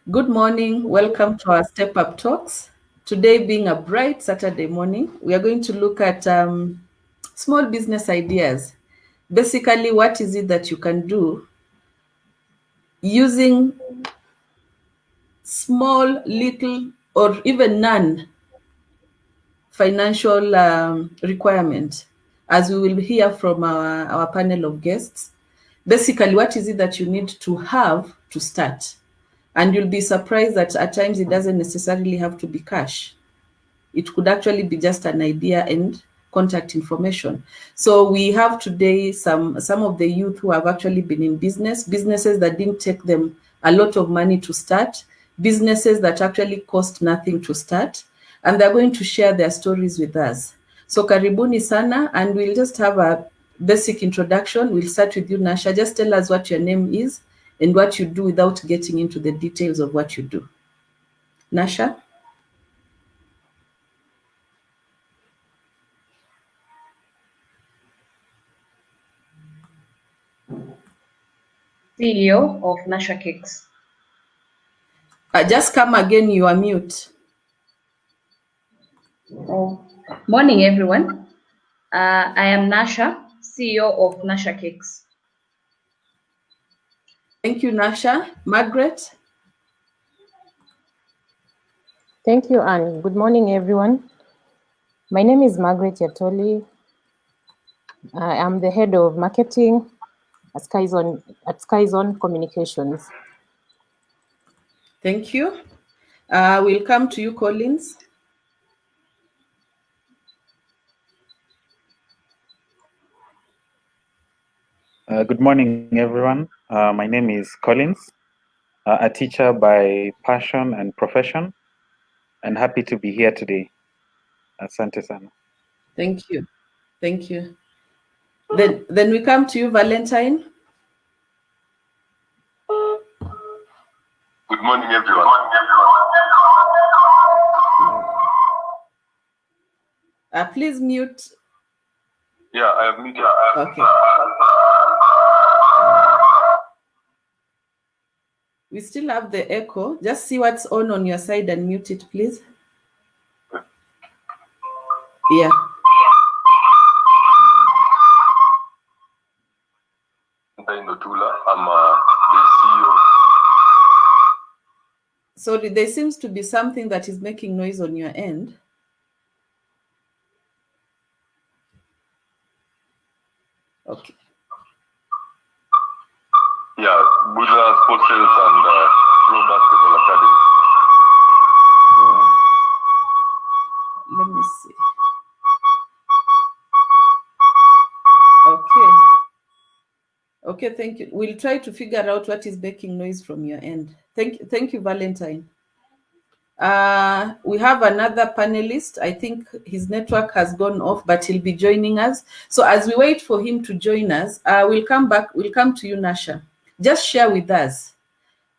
Good morning. Welcome to our Step Up Talks. Today, being a bright Saturday morning, we are going to look at small business ideas. Basically, what is it that you can do using small, little, or even none financial requirement, as we will hear from our panel of guests. Basically, what is it that you need to have to start? And you'll be surprised that at times it doesn't necessarily have to be cash. It could actually be just an idea and contact information. So we have today some of the youth who have actually been in businesses that didn't take them a lot of money to start, businesses that actually cost nothing to start, and they're going to share their stories with us. So karibuni sana, and we'll just have a basic introduction. We'll start with you, Nasha. Just tell us what your name is and what you do without getting into the details of what you do. Nasha? CEO of Nasha Cakes. Just come again, you are mute. Oh, morning, everyone. I am Nasha, CEO of Nasha Cakes. Thank you, Nasha. Margaret? Thank you, Anne. Good morning, everyone. My name is Margaret Yatoli. I am the head of marketing at Skyzone Communications. Thank you. We'll come to you, Collins. Good morning, everyone. My name is Collins, a teacher by passion and profession, and happy to be here today. Asante sana. Thank you. Thank you. Then we come to you, Valentine. Good morning, everyone. Please mute. Yeah, I have muted. Okay. We still have the echo. Just see what's on your side and mute it, please. Yeah. I'm the CEO. Sorry, there seems to be something that is making noise on your end. Okay. Yeah, Buddha Sports Sales and Pro Basketball Academy. Let me see. Okay. Okay, thank you. We'll try to figure out what is making noise from your end. Thank you, Valentine. We have another panelist. I think his network has gone off, but he'll be joining us. So as we wait for him to join us, we'll come back. We'll come to you, Nasha. Just share with us.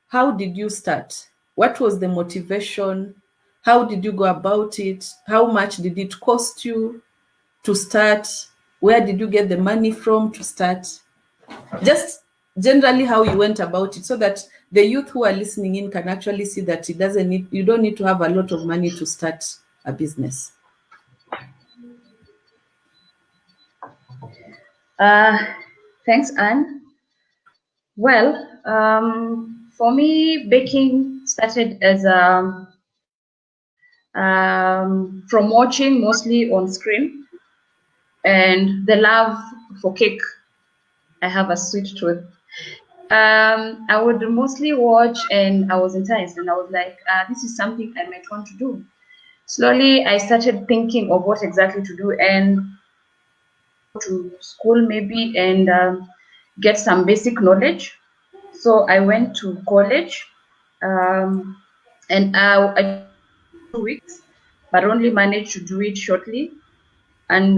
How did you start? What was the motivation? How did you go about it? How much did it cost you to start? Where did you get the money from to start? Just generally how you went about it, so that the youth who are listening in can actually see that you don't need to have a lot of money to start a business. Thanks, Anne. Well, for me, baking started as from watching mostly on screen, and the love for cake. I have a sweet tooth. I would mostly watch, and I was enticed, and I was like, this is something I might want to do. Slowly, I started thinking of what exactly to do, and to school maybe, and get some basic knowledge. So I went to college, and I 2 weeks, but only managed to do it shortly. And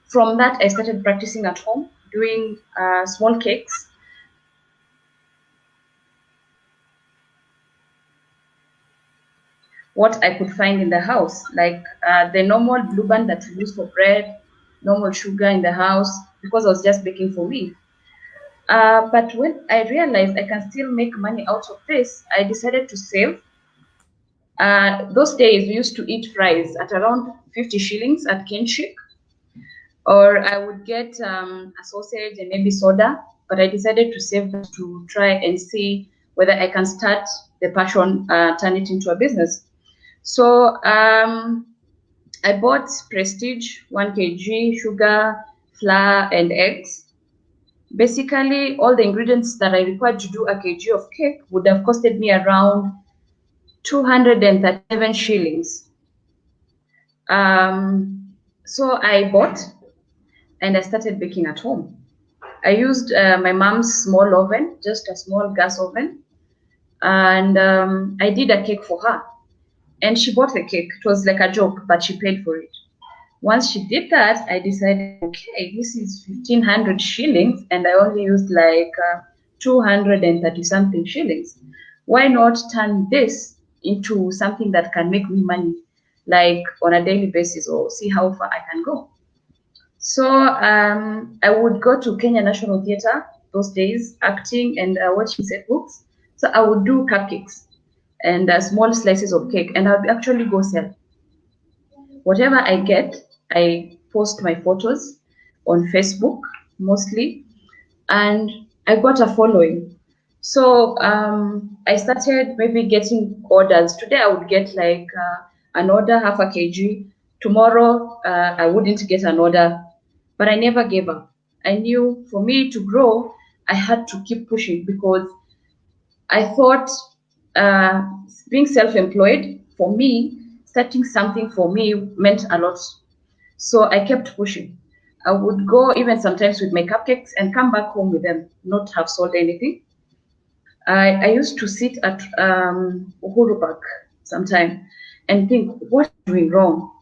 from that, I started practicing at home, doing small cakes. What I could find in the house, like the normal blue band that we use for bread, normal sugar in the house, because I was just baking for me. But when I realized I can still make money out of this, I decided to save. Those days we used to eat fries at around 50 shillings at Kinshik, or I would get a sausage and maybe soda. But I decided to save that to try and see whether I can start the passion, turn it into a business. So I bought Prestige 1 kg, sugar, flour, and eggs. Basically, all the ingredients that I required to do a kg of cake would have costed me around 237 shillings. So I bought and I started baking at home. I used my mom's small oven, just a small gas oven, and I did a cake for her. And she bought the cake. It was like a joke, but she paid for it. Once she did that, I decided, okay, this is 1,500 shillings, and I only used like 230 something shillings. Why not turn this into something that can make me money, like on a daily basis, or see how far I can go? So I would go to Kenya National Theatre those days, acting and watching set books. So I would do cupcakes and small slices of cake, and I'd actually go sell. Whatever I get, I post my photos on Facebook mostly, and I got a following. So I started maybe getting orders. Today I would get like an order, half a kg. Tomorrow I wouldn't get an order, but I never gave up. I knew for me to grow, I had to keep pushing, because I thought being self-employed for me, starting something for me meant a lot. So I kept pushing. I would go even sometimes with my cupcakes and come back home with them, not have sold anything. I used to sit at Uhuru Park sometime and think, what am I doing wrong?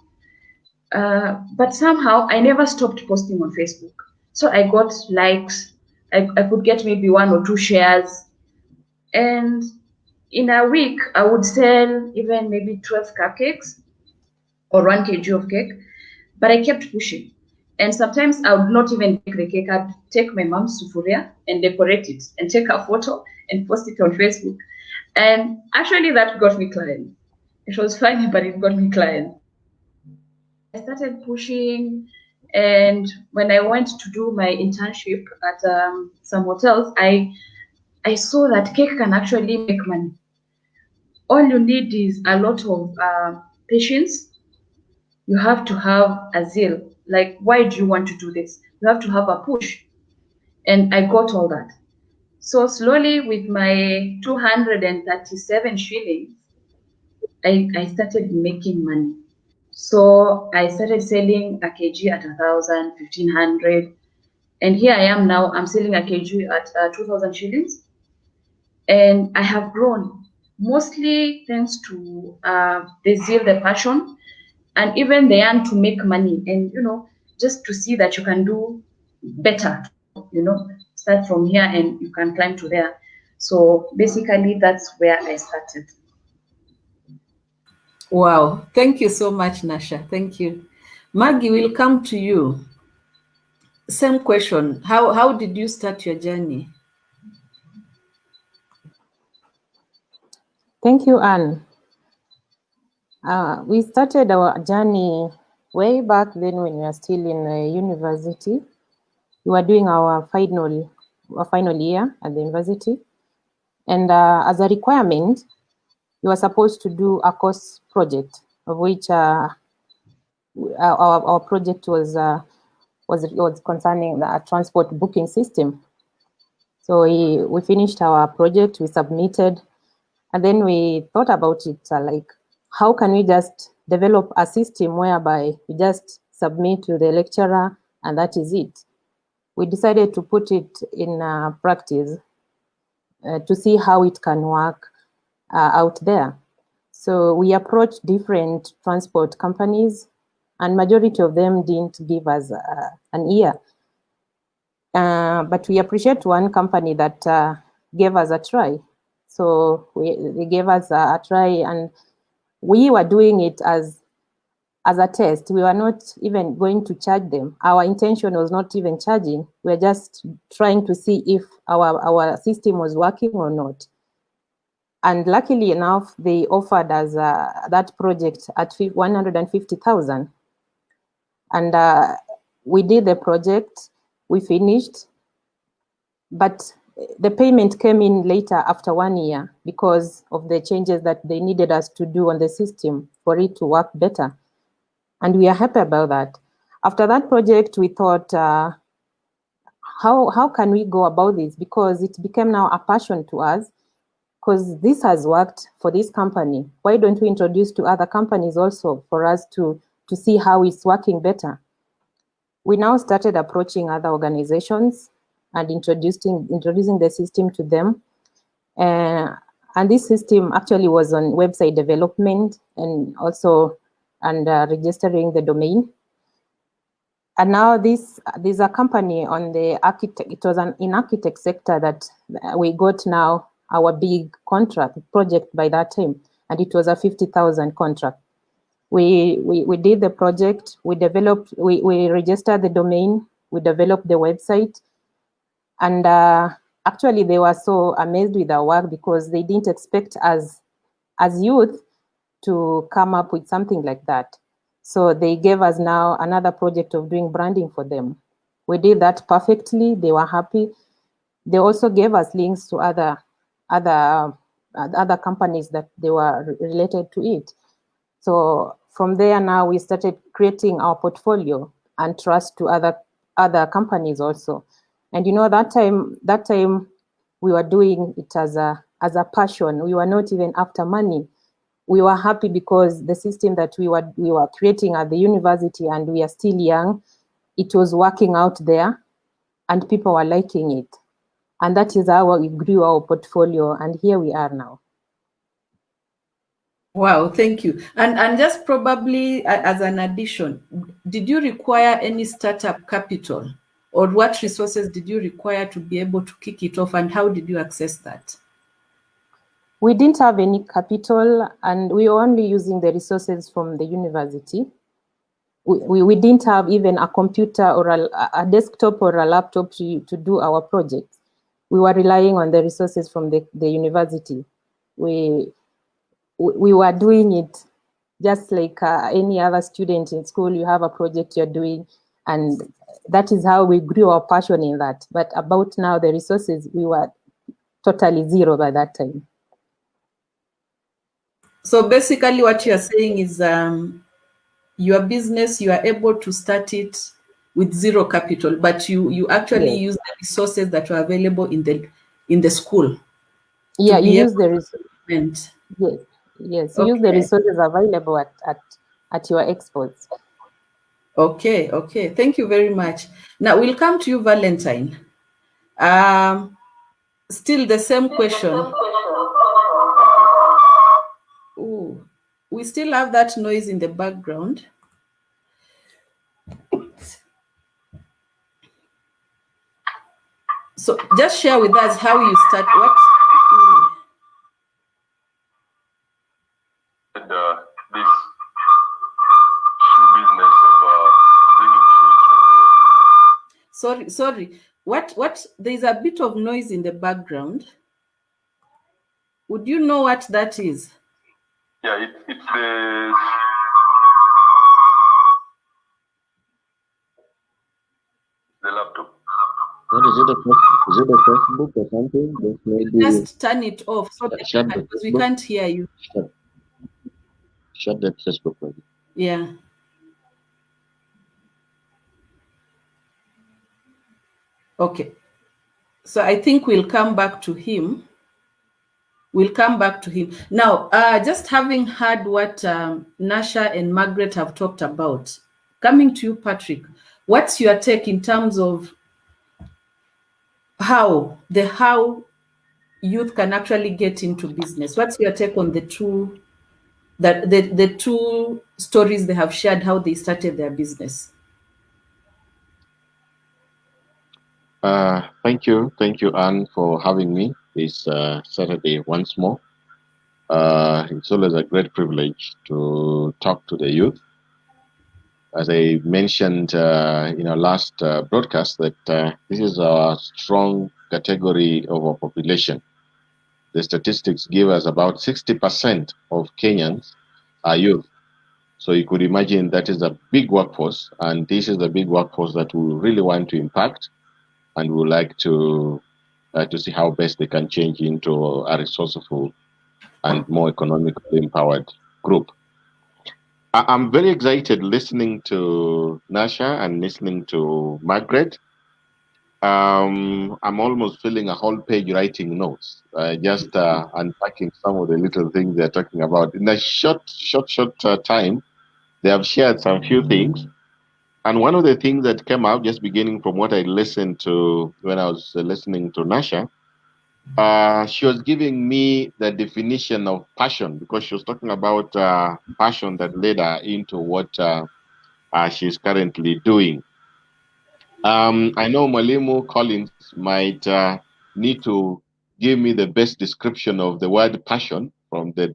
But somehow I never stopped posting on Facebook. So I got likes. I could get maybe 1 or 2 shares. And in a week, I would sell even maybe 12 cupcakes or 1 kg of cake. But I kept pushing. And sometimes I would not even take the cake. I'd take my mom's sufuria and decorate it and take a photo and post it on Facebook. And actually that got me clients. It was funny, but it got me clients. I started pushing, and when I went to do my internship at some hotels, I saw that cake can actually make money. All you need is a lot of patience. You have to have a zeal. Like, why do you want to do this? You have to have a push. And I got all that. So slowly, with my 237 shillings, I started making money. So I started selling a kg at 1,000, 1,500. And here I am now, I'm selling a kg at 2,000 shillings. And I have grown, mostly thanks to the zeal, the passion, and even the yearn to make money, and just to see that you can do better, start from here and you can climb to there. So basically that's where I started. Wow, thank you so much, Nasha. Thank you. Maggie, we'll come to you. Same question. How did you start your journey? Thank you, Anne. We started our journey way back then when we were still in university. We were doing our final year at the university. And as a requirement, you were supposed to do a course project, of which our project was concerning the transport booking system. So we finished our project, we submitted, and then we thought about it, like, how can we just develop a system whereby we just submit to the lecturer and that is it? We decided to put it in practice to see how it can work out there. So we approached different transport companies, and majority of them didn't give us an ear. But we appreciate one company that gave us a try. So they gave us a try, and we were doing it as as a test. We were not even going to charge them. Our intention was not even charging. We were just trying to see if our system was working or not. And luckily enough, they offered us that project at 150,000. And we did the project, we finished, but the payment came in later after 1 year because of the changes that they needed us to do on the system for it to work better. And we are happy about that. After that project, we thought, how can we go about this? Because it became now a passion to us, because this has worked for this company. Why don't we introduce to other companies also for us to see how it's working better? We now started approaching other organizations and introducing the system to them. And this system actually was on website development and also registering the domain. And now there's a company on the architect, it was in architect sector that we got now our big contract project by that time, and it was a 50,000 contract. We did the project, we registered the domain, we developed the website, and actually they were so amazed with our work because they didn't expect us as youth to come up with something like that. So they gave us now another project of doing branding for them. We did that perfectly, they were happy. They also gave us links to other companies that they were related to it. So from there now we started creating our portfolio and trust to other companies also. And you know, that time we were doing it as a passion. We were not even after money. We were happy because the system that we were creating at the university, and we are still young, it was working out there and people were liking it. And that is how we grew our portfolio, and here we are now. Wow, thank you. And just probably as an addition, did you require any startup capital, or what resources did you require to be able to kick it off, and how did you access that? We didn't have any capital, and we were only using the resources from the university. We didn't have even a computer or a desktop or a laptop to do our project. We were relying on the resources from the university. We were doing it just like any other student in school. You have a project you're doing, and that is how we grew our passion in that. But about now, the resources, we were totally zero by that time. So basically what you're saying is your business, you are able to start it with zero capital, but you actually use the resources that were available in the school. Yeah, you use the resources. Yes, you use the resources available at your expos. Okay, thank you very much. Now we'll come to you, Valentine. Still the same question. Ooh, we still have that noise in the background. So just share with us how you start. This shoe business of bringing shoes from the... Sorry. What? There's a bit of noise in the background. Would you know what that is? Yeah, it's the laptop. What is it? Is it a Facebook or something? Maybe just turn it off so that because we can't hear you. Shut that Facebook. Yeah. Okay. So I think we'll come back to him. Now, just having heard what Nasha and Margaret have talked about, coming to you, Patrick, what's your take in terms of how youth can actually get into business? What's your take on the two stories they have shared, how they started their business? Thank you, Anne, for having me this Saturday once more. It's always a great privilege to talk to the youth as I mentioned in our last broadcast, that this is a strong category of our population. The statistics give us about 60% of Kenyans are youth. So you could imagine that is a big workforce, and this is a big workforce that we really want to impact, and we would like to see how best they can change into a resourceful and more economically empowered group. I'm very excited listening to Nasha and listening to Margaret. I'm almost feeling a whole page writing notes, just unpacking some of the little things they're talking about. In a short time, they have shared some few things. And one of the things that came out, just beginning from what I listened to when I was listening to Nasha, she was giving me the definition of passion, because she was talking about passion that led her into what she's currently doing. I know Mwalimu Collins might need to give me the best description of the word passion from the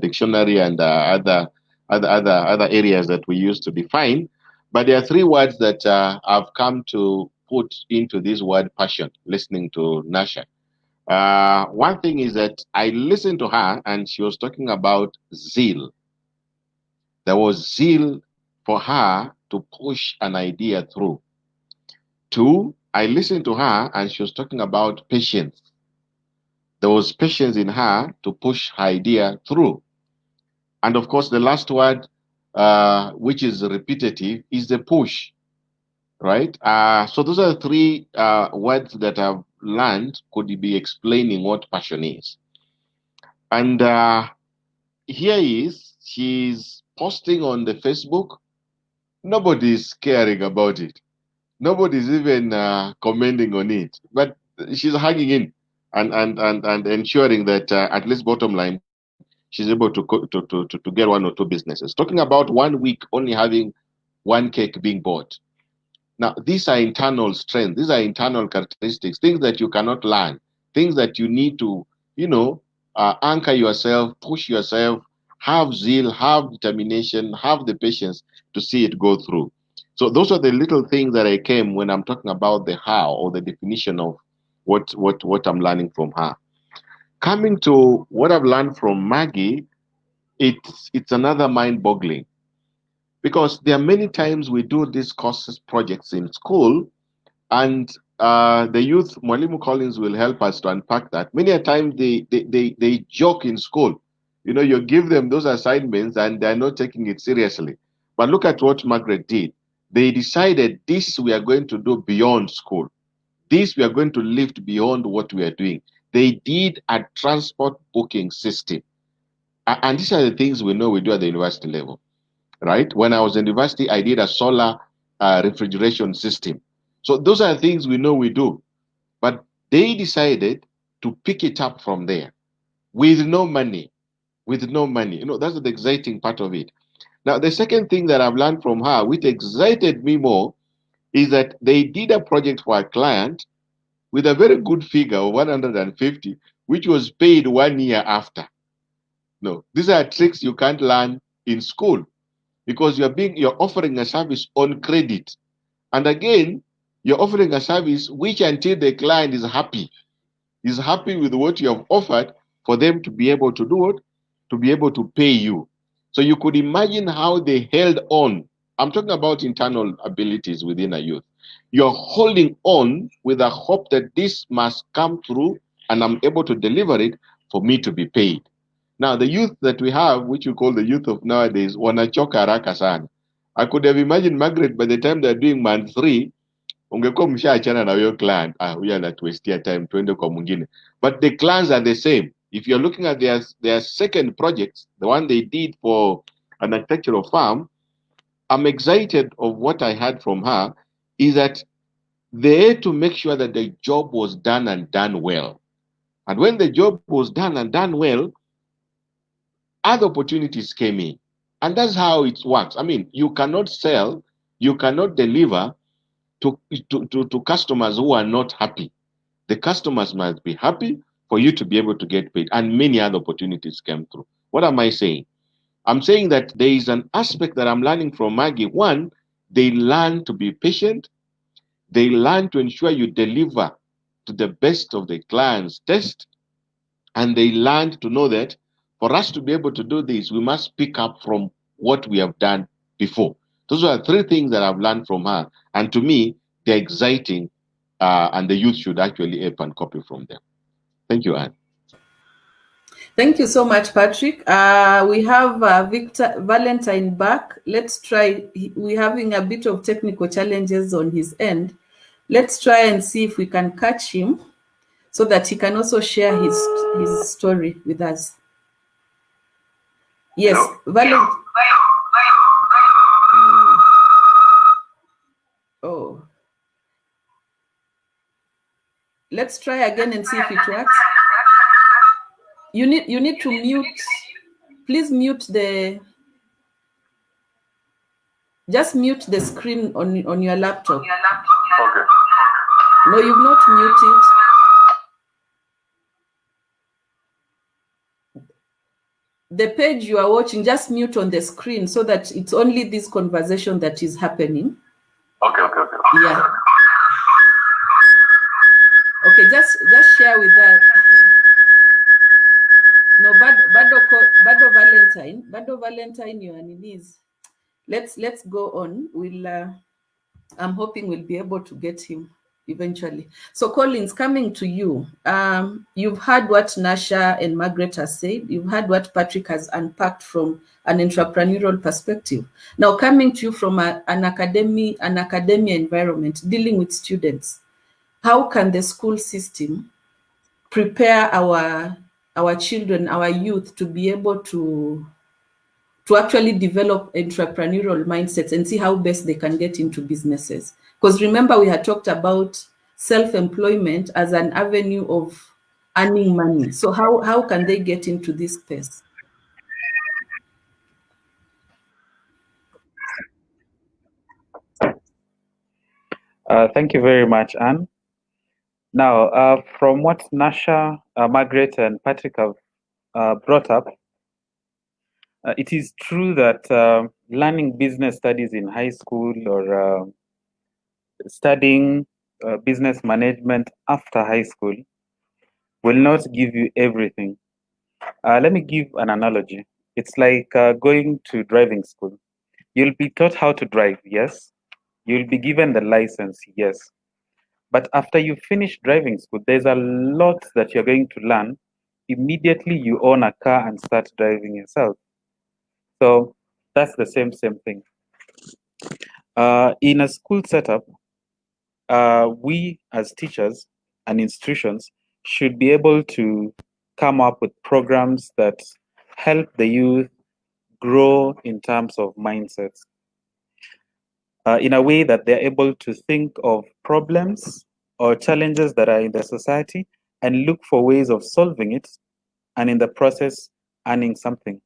dictionary and other areas that we use to define. But there are three words that I've come to put into this word passion, listening to Nasha. One thing is that I listened to her and she was talking about zeal. There was zeal for her to push an idea through. Two, I listened to her and she was talking about patience. There was patience in her to push her idea through. And of course, the last word, which is repetitive, is the push, right? So those are the three words that I've learned could be explaining what passion is. And here is, she's posting on the Facebook. Nobody's caring about it. Nobody's even commenting on it, but she's hanging in and ensuring that at least bottom line, she's able to get one or two businesses. Talking about 1 week only having one cake being bought. Now, these are internal strengths. These are internal characteristics, things that you cannot learn, things that you need to, anchor yourself, push yourself, have zeal, have determination, have the patience to see it go through. So those are the little things that I came when I'm talking about the how, or the definition of what I'm learning from her. Coming to what I've learned from Maggie, it's another mind-boggling, because there are many times we do these courses projects in school, and the youth, Mwalimu Collins will help us to unpack that. Many a time they joke in school. You give them those assignments and they're not taking it seriously. But look at what Margaret did. They decided, this we are going to do beyond school. This we are going to lift beyond what we are doing. They did a transport booking system. And these are the things we know we do at the university level, right? When I was in university, I did a solar refrigeration system. So those are things we know we do. But they decided to pick it up from there with no money. With no money. That's the exciting part of it. Now, the second thing that I've learned from her, which excited me more, is that they did a project for a client with a very good figure of 150, which was paid 1 year after. No, these are tricks you can't learn in school, because you're offering a service on credit. And again, you're offering a service which, until the client is happy with what you have offered, for them to be able to do it, to be able to pay you. So you could imagine how they held on. I'm talking about internal abilities within a youth. You're holding on with a hope that this must come through and I'm able to deliver it for me to be paid. Now, the youth that we have, which we call the youth of nowadays, wanachoka haraka sana. I could have imagined Margaret, by the time they're doing month 3, ungekuwa mshaachana na huyo client, huyu anatuwestia time, tuende kwa mwingine. But the clients are the same. If you're looking at their second projects, the one they did for an architectural firm, I'm excited of what I heard from her, is that they had to make sure that the job was done and done well. And when the job was done and done well, other opportunities came in. And that's how it works. I mean, you cannot sell, you cannot deliver to customers who are not happy. The customers must be happy for you to be able to get paid. And many other opportunities came through. What am I saying? I'm saying that there is an aspect that I'm learning from Maggie. One, they learn to be patient. They learn to ensure you deliver to the best of the client's taste. And they learn to know that for us to be able to do this, we must pick up from what we have done before. Those are three things that I've learned from her. And to me, they're exciting, and the youth should actually ape and copy from them. Thank you, Anne. Thank you so much, Patrick. We have Victor Valentine back. Let's try. We're having a bit of technical challenges on his end. Let's try and see if we can catch him so that he can also share his story with us. Yes, Valentine. Oh. Let's try again and see if it works. You need to mute. Please mute just mute the screen on your laptop. Okay. No, you've not muted. The page you are watching, just mute on the screen so that it's only this conversation that is happening. Okay. Yeah. Okay, just share with that. No, Bado Valentine, you are in these. Let's go on. I'm hoping we'll be able to get him eventually. So Collins, coming to you. You've heard what Nasha and Margaret has said. You've heard what Patrick has unpacked from an entrepreneurial perspective. Now coming to you from an academia environment, dealing with students. How can the school system prepare our children, our youth to be able to actually develop entrepreneurial mindsets and see how best they can get into businesses? Because remember, we had talked about self-employment as an avenue of earning money. So how can they get into this space? Thank you very much, Anne. Now, from what Nasha, Margaret, and Patrick have brought up, it is true that learning business studies in high school or studying business management after high school will not give you everything. Let me give an analogy. It's like going to driving school. You'll be taught how to drive, yes. You'll be given the license, yes. But after you finish driving school, there's a lot that you're going to learn. Immediately you own a car and start driving yourself. So that's the same thing. In a school setup, we as teachers and institutions should be able to come up with programs that help the youth grow in terms of mindsets, in a way that they're able to think of problems or challenges that are in the society and look for ways of solving it, and in the process, earning something.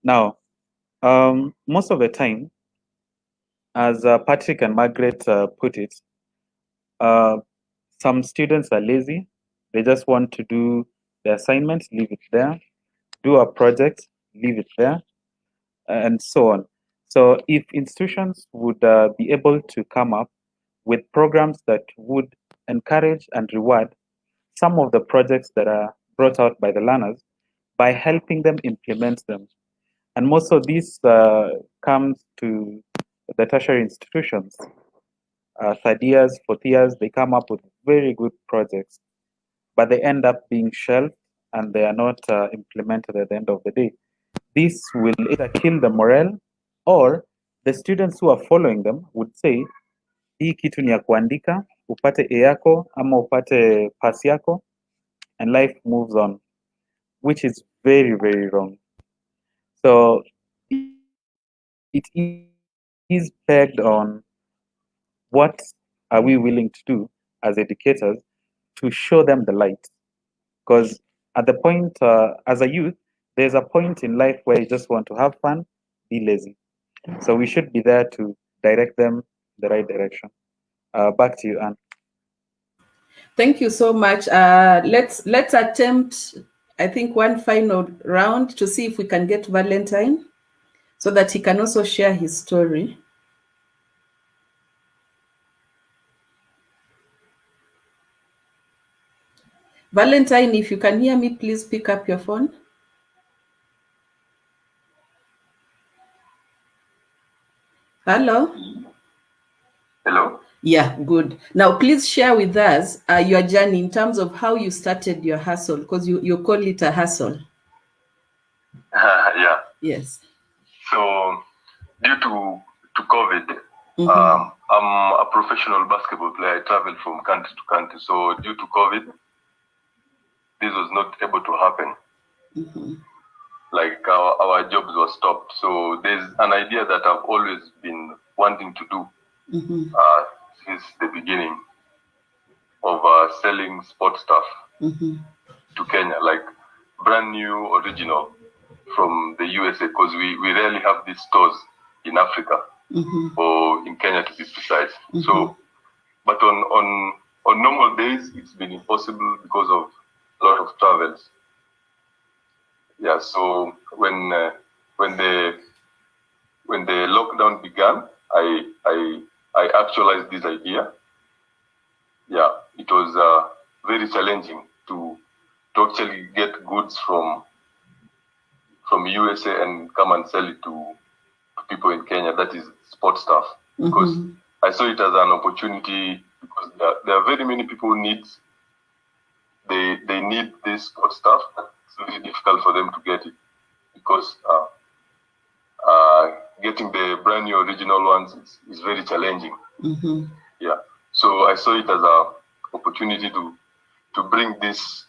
Now, most of the time, as Patrick and Margaret put it, some students are lazy. They just want to do the assignment, leave it there, do a project, leave it there, and so on. So if institutions would be able to come up with programs that would encourage and reward some of the projects that are brought out by the learners by helping them implement them. And most of this comes to the tertiary institutions. Third years, fourth years, they come up with very good projects, but they end up being shelved and they are not implemented at the end of the day. This will either kill the morale, or the students who are following them would say, hii kitu ni ya kuandika, upate A yako ama upate pass yako, and life moves on, which is very, very wrong. So it is pegged on what are we willing to do as educators to show them the light. Because at the point, as a youth, there's a point in life where you just want to have fun, be lazy. So we should be there to direct them the right direction. Back to you, Anne. Thank you so much. Let's attempt, I think, one final round to see if we can get Valentine. so that he can also share his story. Valentine, if you can hear me, please pick up your phone. Hello? Hello? Yeah, good. Now, please share with us your journey in terms of how you started your hustle, because you call it a hustle. Yeah. Yes. So, due to COVID, Mhm. I'm a professional basketball player. I travel from country to country. So, due to COVID, this was not able to happen. Mhm. Like our jobs were stopped. So, there's an idea that I've always been wanting to do Mhm. since the beginning of selling sports stuff Mhm. to Kenya, like brand new, original from the USA, because we rarely have these stores in Africa Mhm. or in Kenya, to be precise. Mhm. So, but on normal days, it's been impossible because of a lot of travels. Yeah. So when the lockdown began, I actualized this idea. Yeah, it was very challenging to actually get goods from USA and come and sell it to people in Kenya. That is sport stuff, because Mhm. I saw it as an opportunity, because there are very many people who need this sport stuff. It's very difficult for them to get it, because getting the brand new original ones is very challenging. Mhm. Yeah. So I saw it as a opportunity to bring these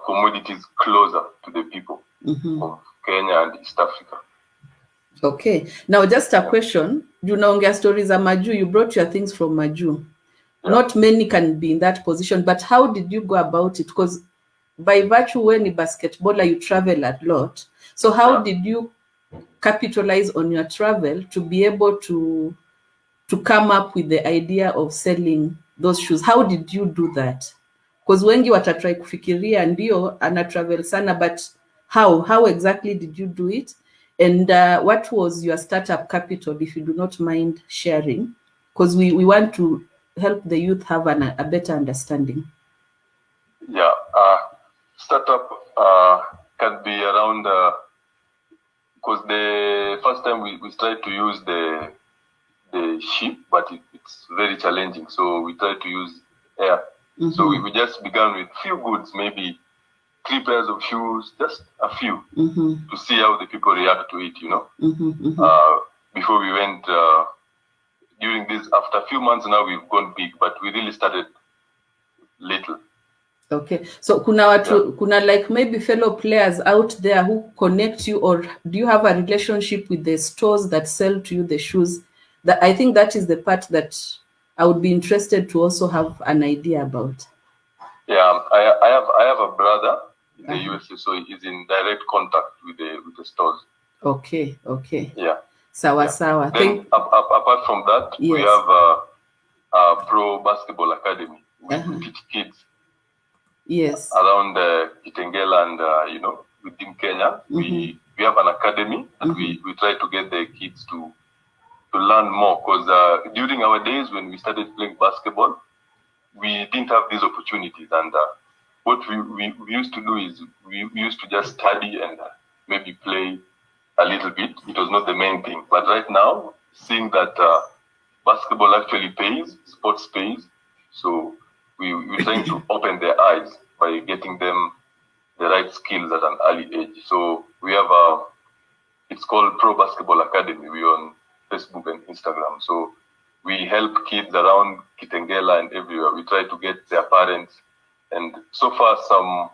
commodities closer to the people Mhm. of Kenya and East Africa. Okay. Now, just a question. You know, stories are Maju. You brought your things from Maju. Yeah. Not many can be in that position, but how did you go about it? Because by virtue, when a basketballer, you travel a lot. So how Yeah. did you capitalize on your travel to be able to come up with the idea of selling those shoes? How did you do that? Because wengi watatry kufikiria ndio ana travel sana, but how exactly did you do it? And what was your startup capital, if you do not mind sharing? Because we want to help the youth have a better understanding. Yeah. Startup can be around, because the first time we tried to use the ship, but it's very challenging. So we tried to use air. Mhm. So we just began with few goods, maybe 3 pairs of shoes, just a few, Mhm. to see how the people react to it, you know. Mhm. Mhm. Before we went, during this, after a few months now, we've gone big, but we really started little. Okay, so kuna like maybe fellow players out there who connect you, or do you have a relationship with the stores that sell to you the shoes? That I think that is the part that I would be interested to also have an idea about. Yeah, I have a brother in the Uh-huh. USA, so he's in direct contact with the stores. Okay. Yeah. Sawa. Then apart from that, Yes. we have a pro basketball academy. We teach kids. Yes. Around Kitengela and within Kenya, we have an academy, and we try to get the kids to learn more, because during our days when we started playing basketball, we didn't have these opportunities, and what we used to do is we used to just study and maybe play a little bit. It was not the main thing, but right now, seeing that basketball actually pays, sports pays, so we're trying to open their eyes by getting them the right skills at an early age. So we have it's called Pro Basketball Academy. We're on Facebook and Instagram. So we help kids around Kitengela and everywhere. We try to get their parents, and so far some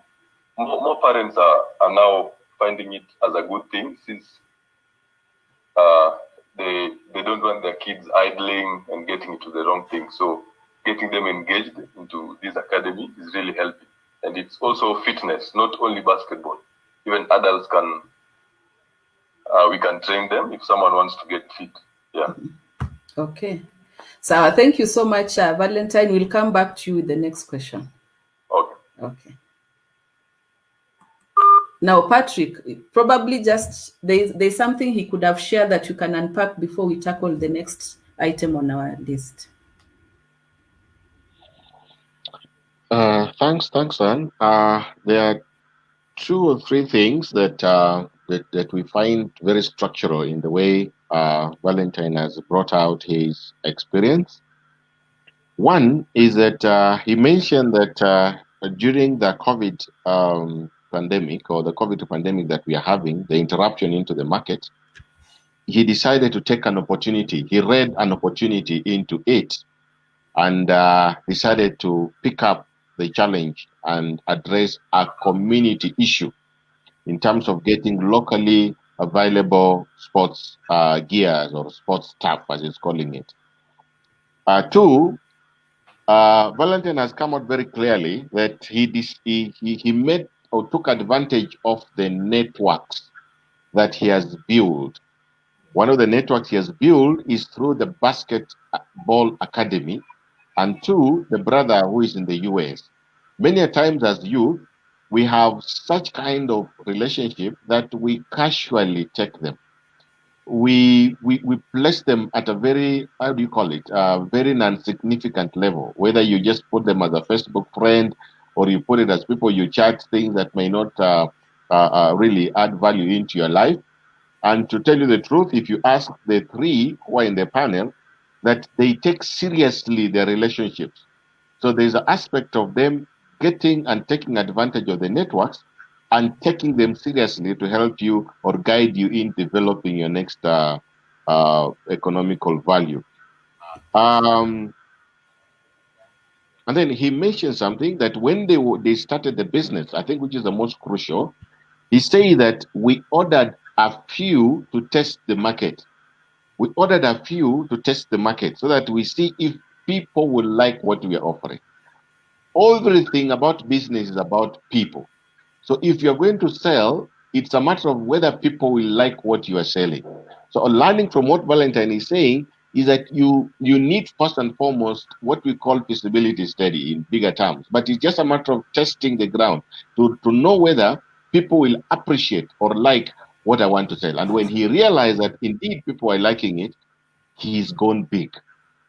more parents are now finding it as a good thing, since they don't want their kids idling and getting into the wrong thing. So getting them engaged into this academy is really helping. And it's also fitness, not only basketball. Even adults can, we can train them if someone wants to get fit. Yeah. Okay. So thank you so much, Valentine. We'll come back to you with the next question. Okay. Okay. Now, Patrick, probably just there's something he could have shared that you can unpack before we tackle the next item on our list. Thanks, Anne. There are 2 or 3 things that that we find very structural in the way Valentine has brought out his experience. One is that he mentioned that during the COVID pandemic, or the COVID pandemic that we are having, the interruption into the market, he decided to take an opportunity. He read an opportunity into it and decided to pick up the challenge and address a community issue in terms of getting locally available sports gears or sports stuff, as he's calling it. 2, Valentine has come out very clearly that he made or took advantage of the networks that he has built. One of the networks he has built is through the basketball academy, and 2, the brother who is in the US. Many a times as youth, we have such kind of relationship that we casually take them. We place them at a very, how do you call it, very non-significant level, whether you just put them as a Facebook friend or you put it as people you chat things that may not really add value into your life. And to tell you the truth, if you ask the 3 who are in the panel, that they take seriously their relationships. So there's an aspect of them getting and taking advantage of the networks and taking them seriously to help you or guide you in developing your next economical value. And then he mentioned something that when they started the business, I think, which is the most crucial, he said that we ordered a few to test the market. We ordered a few to test the market so that we see if people will like what we are offering. Everything about business is about people. So if you're going to sell, it's a matter of whether people will like what you are selling. So learning from what Valentine is saying is that you need first and foremost what we call feasibility study in bigger terms. But it's just a matter of testing the ground to know whether people will appreciate or like what I want to sell. And when he realized that indeed people are liking it, he's gone big.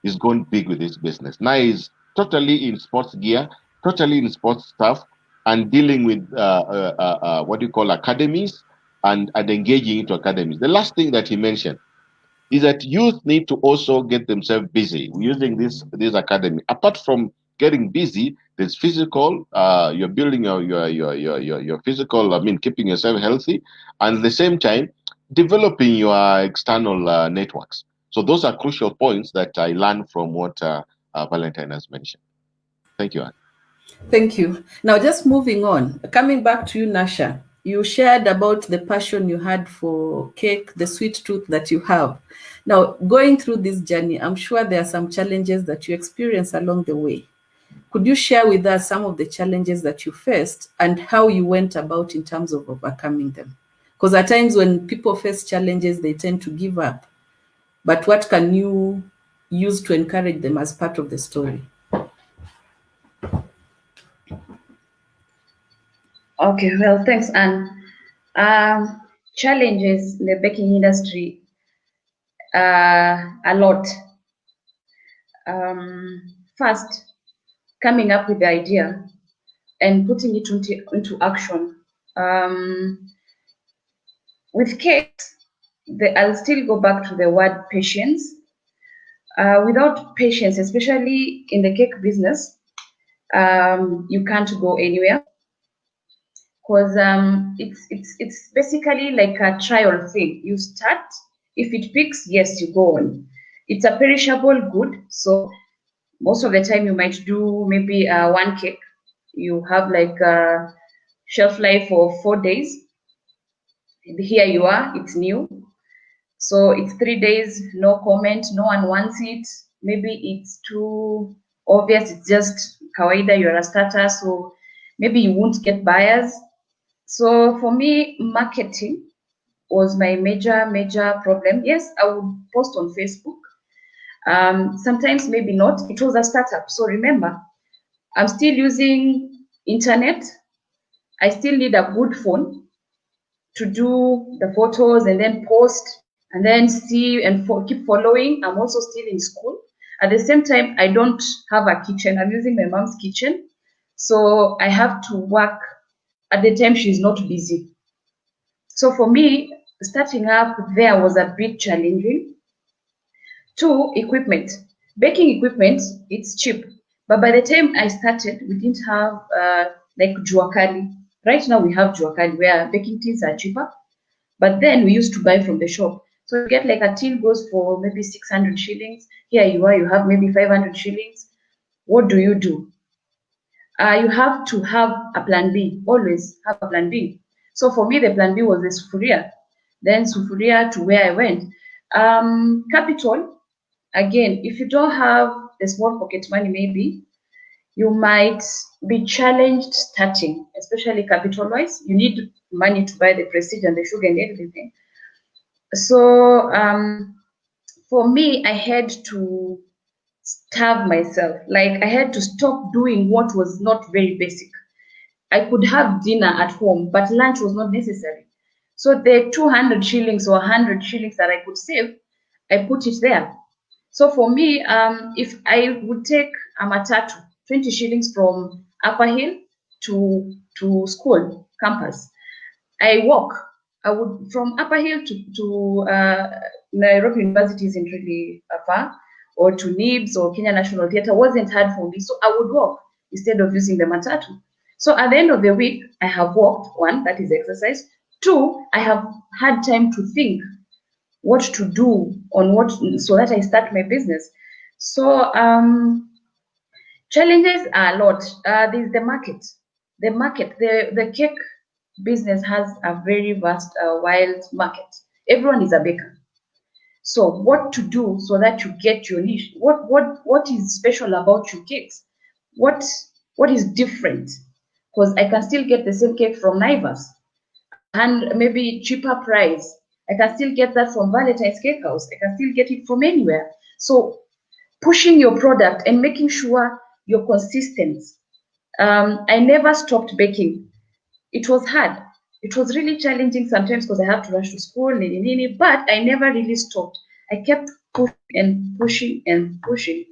He's gone big with his business. Now he's totally in sports gear, totally in sports stuff, and dealing with what you call academies and engaging into academies. The last thing that he mentioned is that youth need to also get themselves busy using this academy. Apart from getting busy, there's physical. You're building your physical. I mean, keeping yourself healthy, and at the same time, developing your external networks. So those are crucial points that I learned from what Valentine has mentioned. Thank you, Anne. Thank you. Now, just moving on, coming back to you, Nasha, you shared about the passion you had for cake, the sweet tooth that you have. Now, going through this journey, I'm sure there are some challenges that you experienced along the way. Could you share with us some of the challenges that you faced and how you went about in terms of overcoming them? Because at times when people face challenges, they tend to give up. But what can you use to encourage them as part of the story? Okay, well, thanks, Anne. Challenges in the baking industry, a lot. First, coming up with the idea and putting it into action. With cakes, I'll still go back to the word patience. Without patience, especially in the cake business, you can't go anywhere. Because it's basically like a trial thing. You start, if it picks, yes, you go on. It's a perishable good, so most of the time you might do maybe one cake. You have like a shelf life of 4 days. Here you are, it's new. So it's 3 days, no comment, no one wants it. Maybe it's too obvious, it's just kawaida, you're a starter, so maybe you won't get buyers. So for me, marketing was my major problem. Yes, I would post on Facebook. Sometimes maybe not. It was a startup. So remember, I'm still using internet. I still need a good phone. to do the photos and then post and then see and keep following. I'm also still in school. At the same time, I don't have a kitchen. I'm using my mom's kitchen. So I have to work at the time she's not busy. So for me, starting up there was a bit challenging. 2, equipment. Baking equipment, it's cheap. But by the time I started, we didn't have like juakali. Right now we have juakali where baking tins are cheaper. But then we used to buy from the shop. So you get like a tin goes for maybe 600 shillings. Here you are, you have maybe 500 shillings. What do? You have to have a plan B, always have a plan B. So for me, the plan B was the sufuria. Then sufuria to where I went. Capital, again, if you don't have the small pocket money, maybe you might be challenged starting, especially capital-wise. You need money to buy the prestige and the sugar and everything. So for me, I had to starve myself. Like I had to stop doing what was not very basic. I could have dinner at home, but lunch was not necessary. So the 200 shillings or 100 shillings that I could save, I put it there. So for me, if I would take a matatu, 20 shillings from Upper Hill to school campus, I walk. I would from Upper Hill to Nairobi University isn't really far, or to NIBS or Kenya National Theatre wasn't hard for me. So I would walk instead of using the matatu. So at the end of the week, I have walked. 1, that is exercise. 2, I have had time to think what to do on what so that I start my business. So challenges are a lot. There's the market. The cake business has a very vast, wild market. Everyone is a baker. So what to do so that you get your niche? What is special about your cakes? What is different? Because I can still get the same cake from Naivas and maybe cheaper price. I can still get that from Valentine's Cake House. I can still get it from anywhere. So pushing your product and making sure you're consistent. I never stopped baking. It was hard. It was really challenging sometimes because I have to rush to school, but I never really stopped. I kept pushing and pushing and pushing.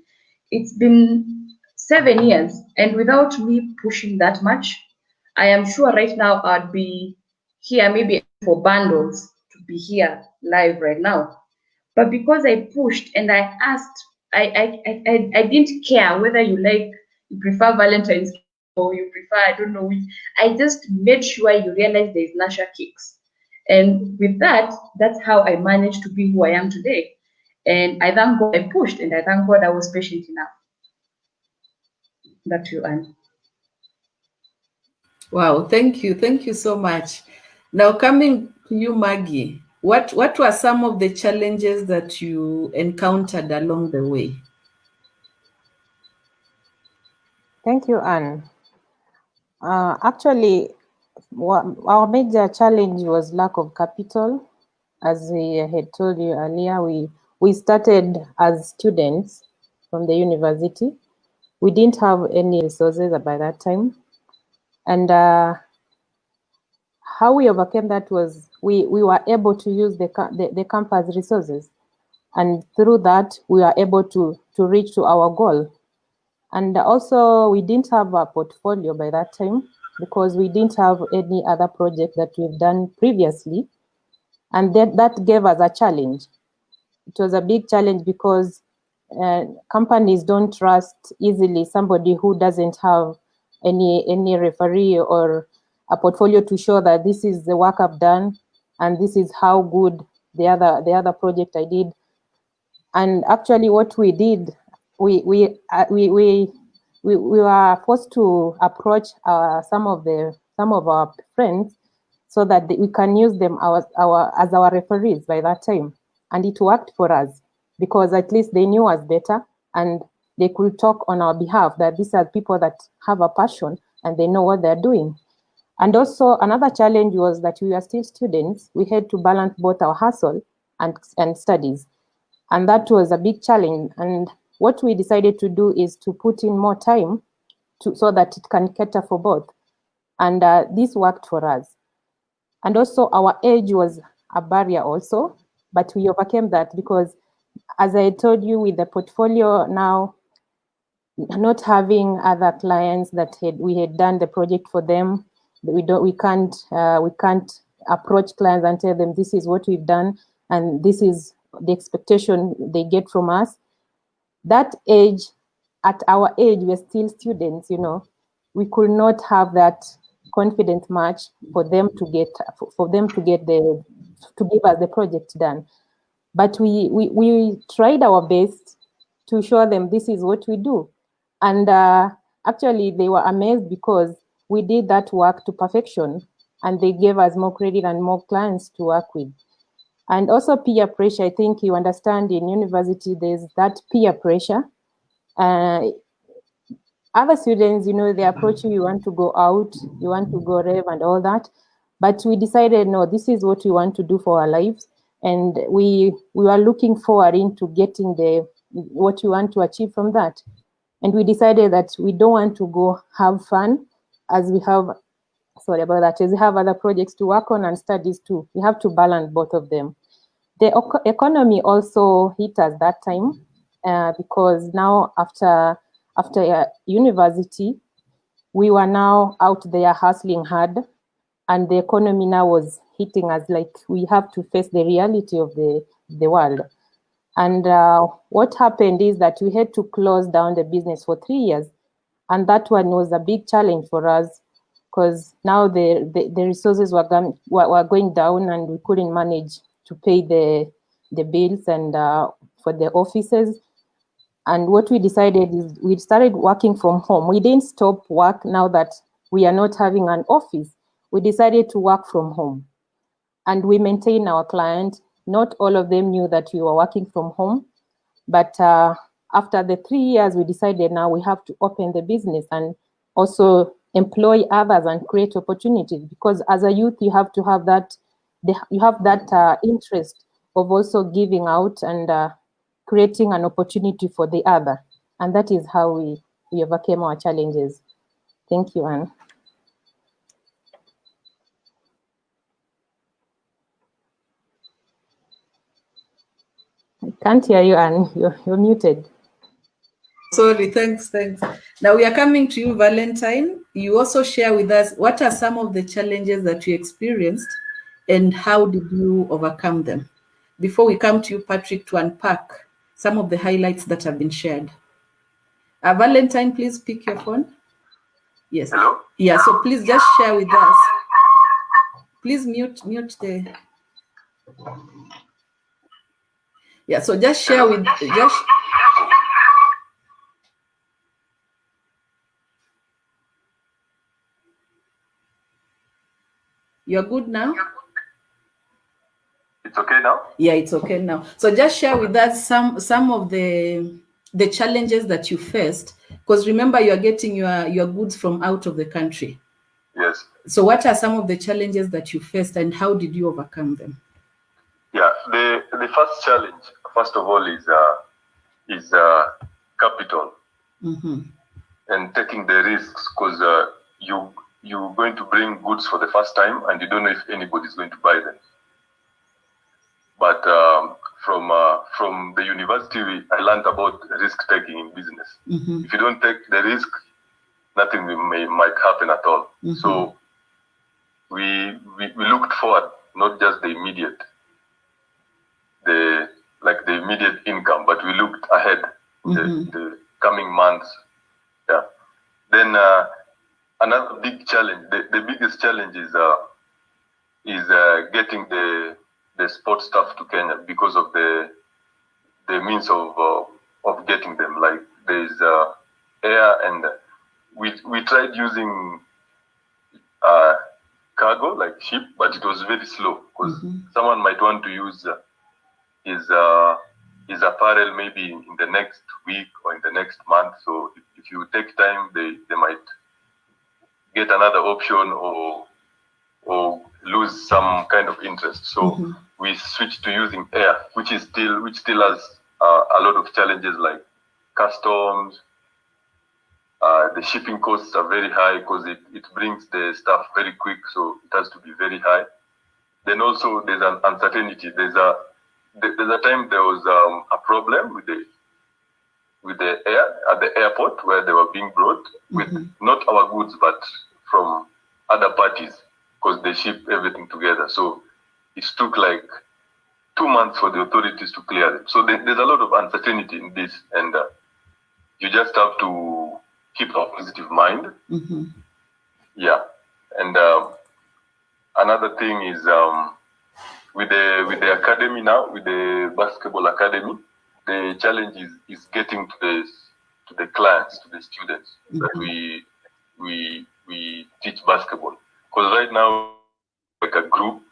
It's been 7 years, and without me pushing that much, I am sure right now I'd be here maybe for bundles to be here live right now. But because I pushed and I asked, I didn't care whether you prefer Valentine's or you prefer, I don't know which. I just made sure you realize there's Nasha Cakes. And with that, that's how I managed to be who I am today. And I thank God I pushed, and I thank God I was patient enough. Back to you, Anne. Wow, thank you so much. Now coming to you, Maggie, what were some of the challenges that you encountered along the way? Thank you, Anne. Actually, our major challenge was lack of capital. As we had told you earlier, we started as students from the university. We didn't have any resources by that time. And how we overcame that was we were able to use the campus resources. And through that, we were able to reach to our goal. And also, we didn't have a portfolio by that time because we didn't have any other project that we've done previously. And that gave us a challenge. It was a big challenge because companies don't trust easily somebody who doesn't have any referee or a portfolio to show that this is the work I've done and this is how good the other project I did. And actually, what we did, we were forced to approach some of our friends so that we can use them as our referees by that time. And it worked for us because at least they knew us better and they could talk on our behalf that these are people that have a passion and they know what they're doing. And also another challenge was that we are still students. We had to balance both our hustle and studies. And that was a big challenge. And what we decided to do is to put in more time so that it can cater for both. And this worked for us. And also our age was a barrier also, but we overcame that because, as I told you, with the portfolio now, not having other clients that we had done the project for them, we can't approach clients and tell them this is what we've done and this is the expectation they get from us. That age, at our age, we're still students, you know, we could not have that confidence much for them to give us the project done. But we tried our best to show them this is what we do. And actually they were amazed because we did that work to perfection and they gave us more credit and more clients to work with. And also peer pressure, I think you understand in university there's that peer pressure. Other students, you know, they approach you, you want to go out, you want to go rev and all that. But we decided, no, this is what we want to do for our lives. And we were looking forward into getting what we want to achieve from that. And we decided that we don't want to go have fun as we have, sorry about that, as we have other projects to work on and studies too. We have to balance both of them. The economy also hit us that time because now after university, we were now out there hustling hard, and the economy now was hitting us like we have to face the reality of the world. And what happened is that we had to close down the business for 3 years, and that one was a big challenge for us because now the resources were going down and we couldn't manage to pay the bills and for the offices. And what we decided is we started working from home. We didn't stop work now that we are not having an office. We decided to work from home. And we maintain our client. Not all of them knew that we were working from home. But after the 3 years, we decided now we have to open the business and also employ others and create opportunities. Because as a youth, you have to have that, interest of also giving out and creating an opportunity for the other. And that is how we overcame our challenges. Thank you, Anne. I can't hear you, Anne. You're muted. Sorry, thanks. Now we are coming to you, Valentine. You also share with us what are some of the challenges that you experienced and how did you overcome them? Before we come to you, Patrick, to unpack some of the highlights that have been shared. Valentine, please pick your phone. Yes. Hello? Yeah, so please just share with us. Please mute the... Yeah, so just share with... You're good now? It's okay now? Yeah, it's okay now. So just share with us some of the challenges that you faced, because remember you are getting your goods from out of the country. Yes. So what are some of the challenges that you faced and how did you overcome them? Yeah, the first challenge, first of all, is capital. Mm-hmm. And taking the risks, because you're going to bring goods for the first time and you don't know if anybody's going to buy them. But from the university, I learned about risk taking in business. Mm-hmm. If you don't take the risk, nothing might happen at all. Mm-hmm. So we looked forward, not just the immediate income, but we looked ahead, mm-hmm. the coming months. Yeah. Then another big challenge, the biggest challenge is getting the sport staff to Kenya because of the means of getting them. Like there's air, and we tried using cargo like ship, but it was very slow because mm-hmm. someone might want to use his apparel maybe in the next week or in the next month. So if you take time, they might get another option or lose some kind of interest. So mm-hmm. we switched to using air, which still has a lot of challenges like customs. The shipping costs are very high because it brings the stuff very quick, so it has to be very high. then also there's an uncertainty. There's a time there was a problem with the air at the airport where they were being brought with not our goods but from other parties, because they ship everything together. So it took like 2 months for the authorities to clear them. So there's a lot of uncertainty in this, and you just have to keep a positive mind. Yeah, and another thing is with the academy now, with the basketball academy, the challenge is getting to the clients, to the students that we teach basketball. Because right now, like a group,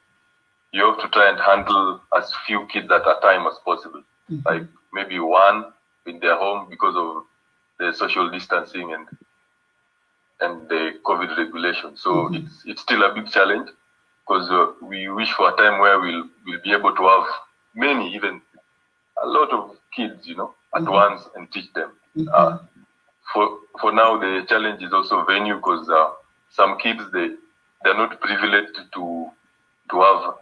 you have to try and handle as few kids at a time as possible. Like maybe one in their home because of the social distancing and the COVID regulation. So it's still a big challenge, because we wish for a time where we'll be able to have many, even a lot of kids, at once and teach them. For now, the challenge is also venue, because some kids they're not privileged to have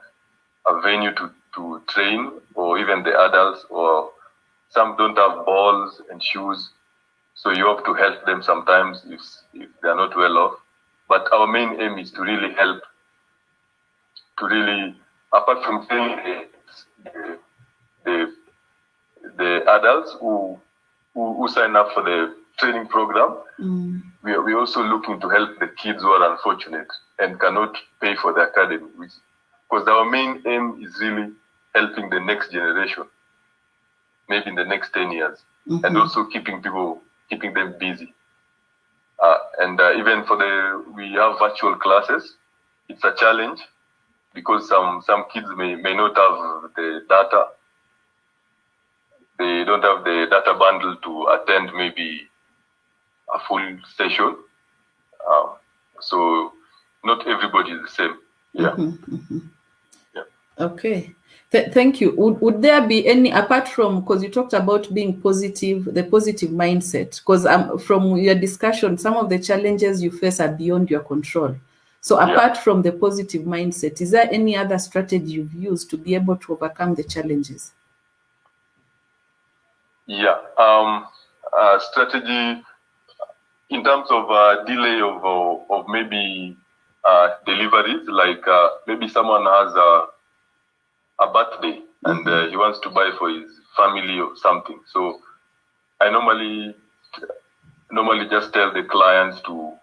a venue to train, or even the adults, or some don't have balls and shoes. So you have to help them sometimes if they're not well off. But our main aim is to really help, apart from training the adults who sign up for the training program, we're also looking to help the kids who are unfortunate and cannot pay for the academy, because our main aim is really helping the next generation, maybe in the next 10 years, and also keeping them busy. And even we have virtual classes. It's a challenge because some kids may not have the data. They don't have the data bundle to attend maybe a full session. So not everybody is the same. Yeah. Yeah. Okay. Thank you. Would there be any, apart from, because you talked about being positive, the positive mindset, because from your discussion, some of the challenges you face are beyond your control. So apart from the positive mindset, is there any other strategy you've used to be able to overcome the challenges? Yeah. Strategy in terms of delay of maybe deliveries, like maybe someone has a birthday and he wants to buy for his family or something. So I normally just tell the clients to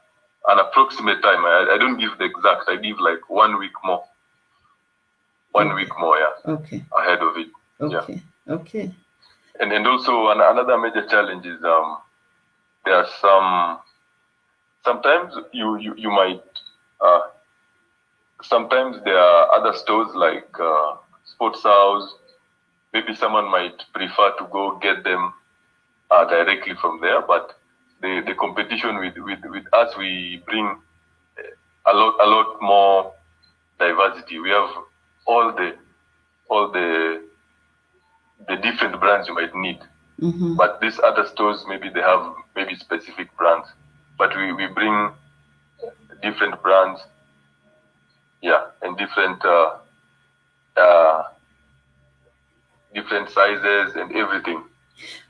an approximate time. I don't give the exact. I give like 1 week more. 1 week more, yeah. Okay. Ahead of it. Okay. Yeah. Okay. And also another major challenge is there are sometimes you might sometimes there are other stores like sports house. Maybe someone might prefer to go get them directly from there, but the competition with us, we bring a lot more diversity. We have all the different brands you might need. But these other stores, maybe they have specific brands, but we bring different brands, and different sizes and everything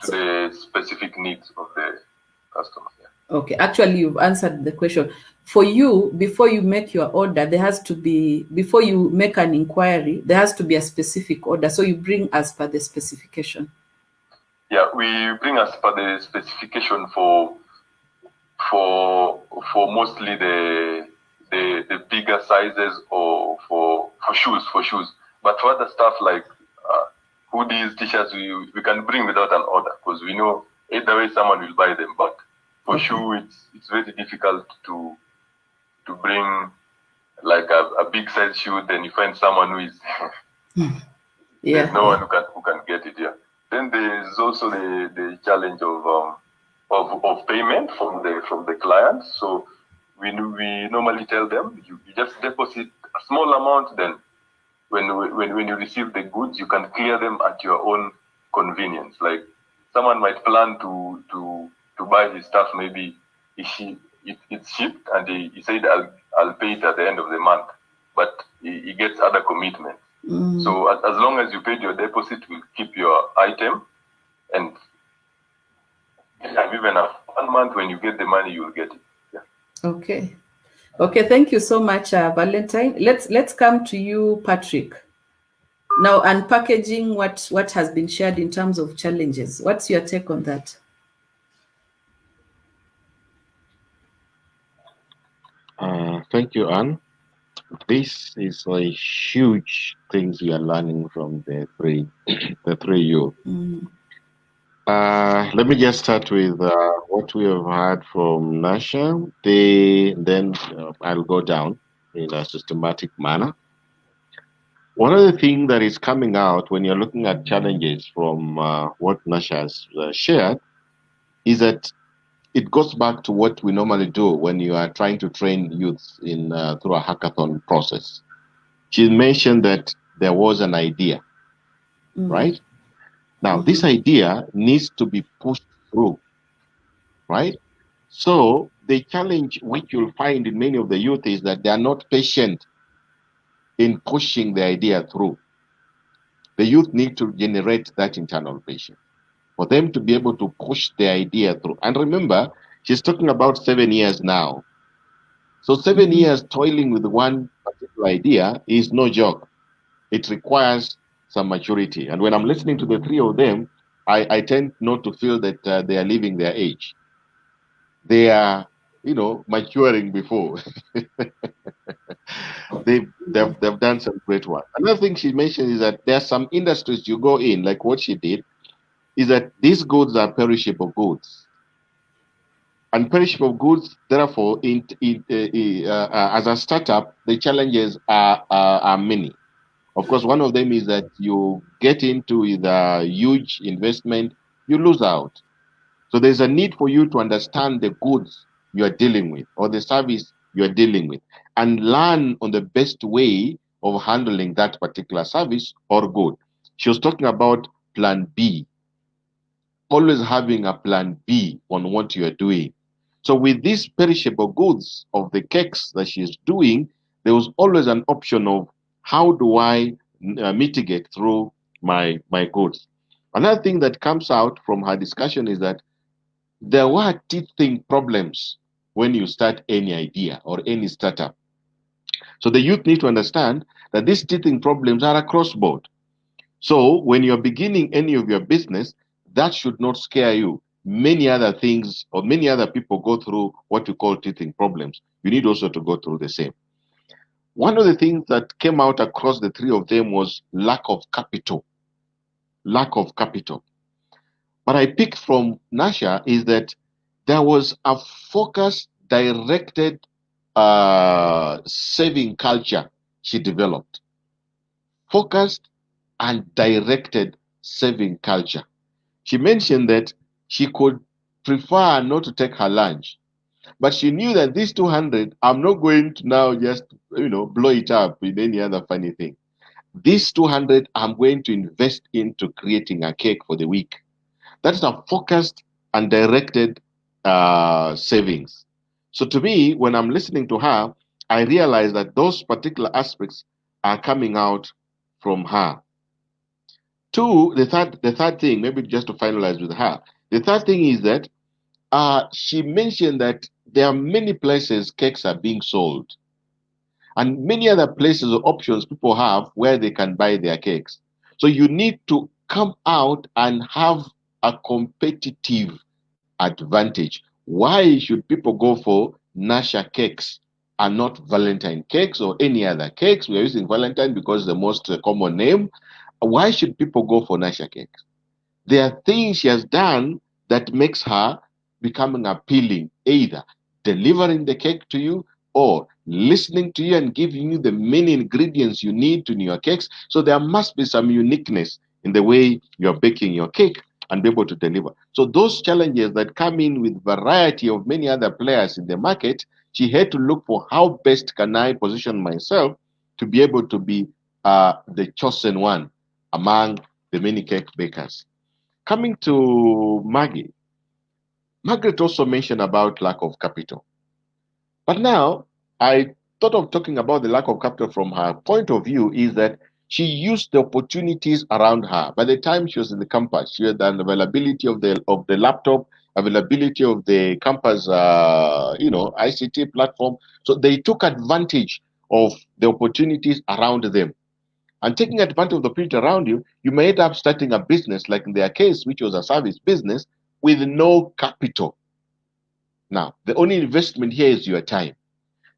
to the specific needs of the customer. Okay, actually you've answered the question. For you, before you make your order, there has to be, before you make an inquiry, there has to be a specific order. So you bring as per the specification. Yeah, we bring as per the specification for mostly the bigger sizes, or for shoes. But for other stuff like hoodies, t-shirts, we can bring without an order, because we know either way someone will buy them. But for shoe, it's very difficult to bring like a big size shoe. Then you find someone who is there's no one who can get it. Yeah. Then there is also the challenge of payment from the client. So we normally tell them you just deposit a small amount. Then when you receive the goods, you can clear them at your own convenience. Like someone might plan to buy his stuff, maybe it's shipped, and he said I'll pay it at the end of the month. But he gets other commitments. So as long as you paid your deposit, we'll keep your item, and even after 1 month, when you get the money, you will get it. Yeah. Okay. Okay, thank you so much, Valentine. Let's come to you, Patrick. Now, unpackaging what has been shared in terms of challenges. What's your take on that? Thank you, Anne. This is a huge things we are learning from the three youth. Let me just start with what we have heard from Nasha. Then I'll go down in a systematic manner. One of the things that is coming out when you're looking at challenges from what Nasha has shared is that it goes back to what we normally do when you are trying to train youth in through a hackathon process. She mentioned that there was an idea, right? Now, this idea needs to be pushed through, right? So the challenge which you'll find in many of the youth is that they are not patient in pushing the idea through. The youth need to generate that internal patience for them to be able to push the idea through. And remember, she's talking about 7 years now. So 7 years toiling with one particular idea is no joke. It requires some maturity. And when I'm listening to the three of them, I tend not to feel that they are leaving their age. They are, maturing before. They've done some great work. Another thing she mentioned is that there are some industries you go in, like what she did, is that these goods are perishable goods. And perishable goods, therefore, as a startup, the challenges are many. Of course, one of them is that you get into a huge investment, you lose out. So there's a need for you to understand the goods you are dealing with or the service you are dealing with and learn on the best way of handling that particular service or good. She was talking about plan B, always having a plan B on what you are doing. So with these perishable goods of the cakes that she's doing, there was always an option of how do I mitigate through my goods. Another thing that comes out from her discussion is that there were teething problems when you start any idea or any startup. So the youth need to understand that these teething problems are across board. So when you're beginning any of your business, that should not scare you. Many other things or many other people go through what you call teething problems. You need also to go through the same. One of the things that came out across the three of them was lack of capital. Lack of capital. What I picked from Nasha is that there was a focused, directed saving culture she developed. Focused and directed saving culture. She mentioned that she could prefer not to take her lunch, but she knew that this 200, I'm not going to now just, blow it up with any other funny thing. This 200, I'm going to invest into creating a cake for the week. That's a focused and directed savings. So to me, when I'm listening to her, I realize that those particular aspects are coming out from her. Two, the third thing, maybe just to finalize with her, the third thing is that she mentioned that there are many places cakes are being sold and many other places or options people have where they can buy their cakes. So you need to come out and have a competitive advantage. Why should people go for Nasha cakes and not Valentine cakes or any other cakes? We are using Valentine because it's the most common name. Why should people go for Nasha cakes? There are things she has done that makes her becoming appealing, either delivering the cake to you or listening to you and giving you the many ingredients you need to your cakes. So there must be some uniqueness in the way you're baking your cake and be able to deliver. So those challenges that come in with variety of many other players in the market, she had to look for how best can I position myself to be able to be the chosen one among the many cake bakers. Coming to Maggie, Margaret also mentioned about lack of capital. But now I thought of talking about the lack of capital from her point of view is that she used the opportunities around her. By the time she was in the campus, she had an availability of the laptop, availability of the campus, ICT platform. So they took advantage of the opportunities around them. And taking advantage of the opportunity around you, you may end up starting a business, like in their case, which was a service business, with no capital. Now, the only investment here is your time.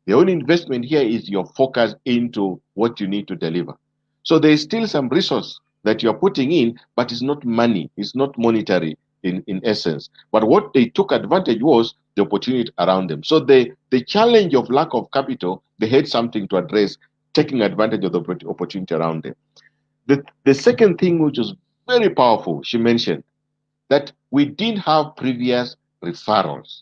The only investment here is your focus into what you need to deliver. So there is still some resource that you're putting in, but it's not money, it's not monetary in essence. But what they took advantage was the opportunity around them. So the challenge of lack of capital, they had something to address, taking advantage of the opportunity around them. The second thing, which was very powerful, she mentioned that we didn't have previous referrals.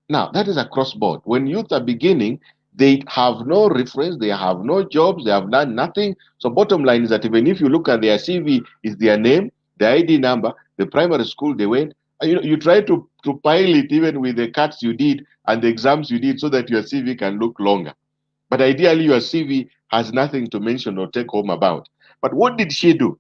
Now, that is across board. When youth are beginning, they have no reference, they have no jobs, they have done nothing. So bottom line is that even if you look at their CV, is their name, the ID number, the primary school they went. You try to pile it even with the cuts you did and the exams you did so that your CV can look longer. But ideally, your CV has nothing to mention or take home about. But what did she do?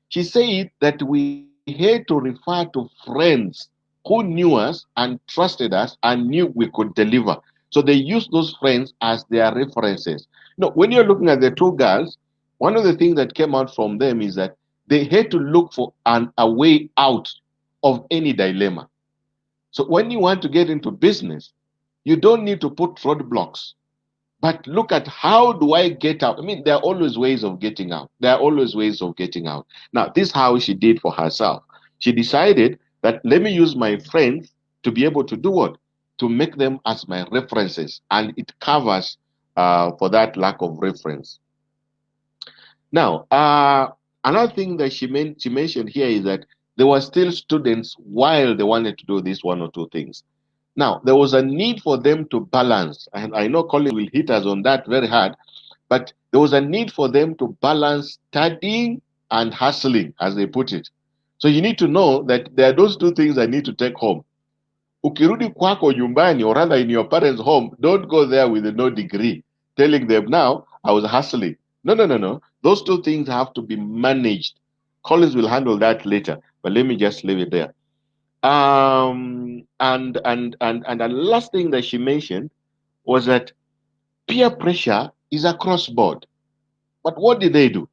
She said that we had to refer to friends who knew us and trusted us and knew we could deliver. So they used those friends as their references. When you're looking at the two girls, one of the things that came out from them is that they had to look for a way out of any dilemma. So when you want to get into business, you don't need to put roadblocks. But look at how do I get out? I mean, there are always ways of getting out. There are always ways of getting out. Now, this is how she did for herself. She decided that let me use my friends to be able to do what? To make them as my references. And it covers for that lack of reference. Now, another thing that she mentioned here is that there were still students while they wanted to do these one or two things. Now, there was a need for them to balance, and I know Colin will hit us on that very hard, but there was a need for them to balance studying and hustling, as they put it. So you need to know that there are those two things I need to take home. Ukirudi kwako nyumbani, or rather in your parents' home, don't go there with no degree, telling them now, I was hustling. No. Those two things have to be managed. Collins will handle that later, but let me just leave it there. And the last thing that she mentioned was that peer pressure is across board. But what did they do?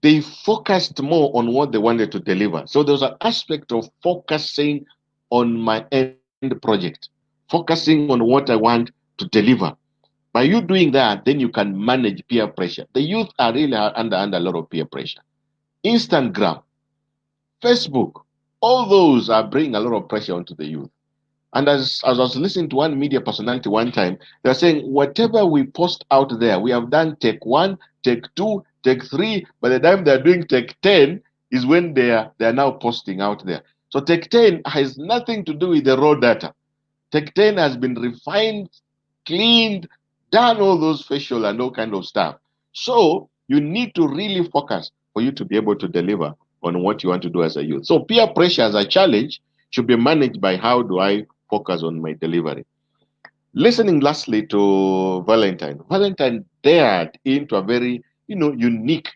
They focused more on what they wanted to deliver. So there was an aspect of focusing on my end project, focusing on what I want to deliver. By you doing that, then you can manage peer pressure. The youth are really under a lot of peer pressure. Instagram, Facebook, all those are bringing a lot of pressure onto the youth. And as I was listening to one media personality one time, they're saying, whatever we post out there, we have done take 1, take 2, take 3. By the time they're doing take 10 is when they're now posting out there. So take 10 has nothing to do with the raw data. Take 10 has been refined, cleaned, done all those facial and all kind of stuff. So you need to really focus for you to be able to deliver on what you want to do as a youth. So peer pressure as a challenge should be managed by how do I focus on my delivery. Listening lastly to Valentine. Valentine dared into a very unique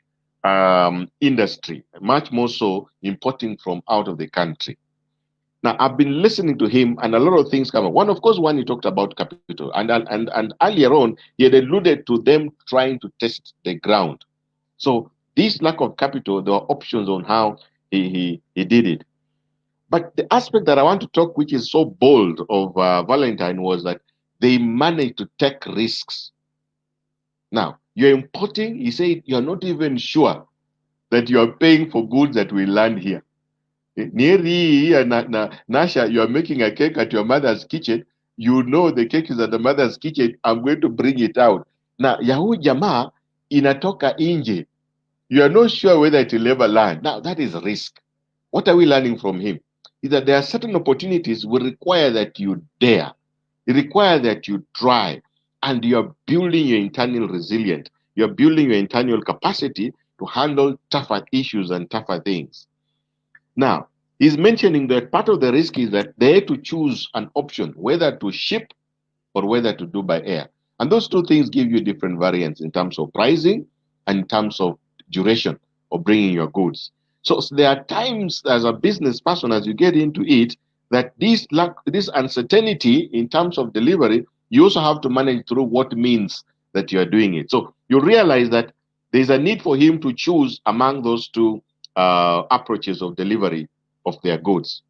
industry, much more so importing from out of the country. Now, I've been listening to him, and a lot of things come up. One he talked about capital, and earlier on, he had alluded to them trying to test the ground. So this lack of capital, there are options on how he did it. But the aspect that I want to talk, which is so bold of Valentine, was that they managed to take risks. Now, you're importing, he said, you're not even sure that you are paying for goods that will land here. Nasha, you are making a cake at your mother's kitchen. You know the cake is at the mother's kitchen. I'm going to bring it out. Now, Yahoo Jamaa inatoka inje. You are not sure whether it will ever land. Now, that is risk. What are we learning from him? Is that there are certain opportunities will require that you dare. It requires that you try. And you're building your internal resilience. You're building your internal capacity to handle tougher issues and tougher things. Now, he's mentioning that part of the risk is that they had to choose an option, whether to ship or whether to do by air. And those two things give you different variants in terms of pricing and in terms of duration of bringing your goods. So there are times as a business person, as you get into it, that this uncertainty in terms of delivery, you also have to manage through what means that you are doing it. So you realize that there's a need for him to choose among those two approaches of delivery of their goods.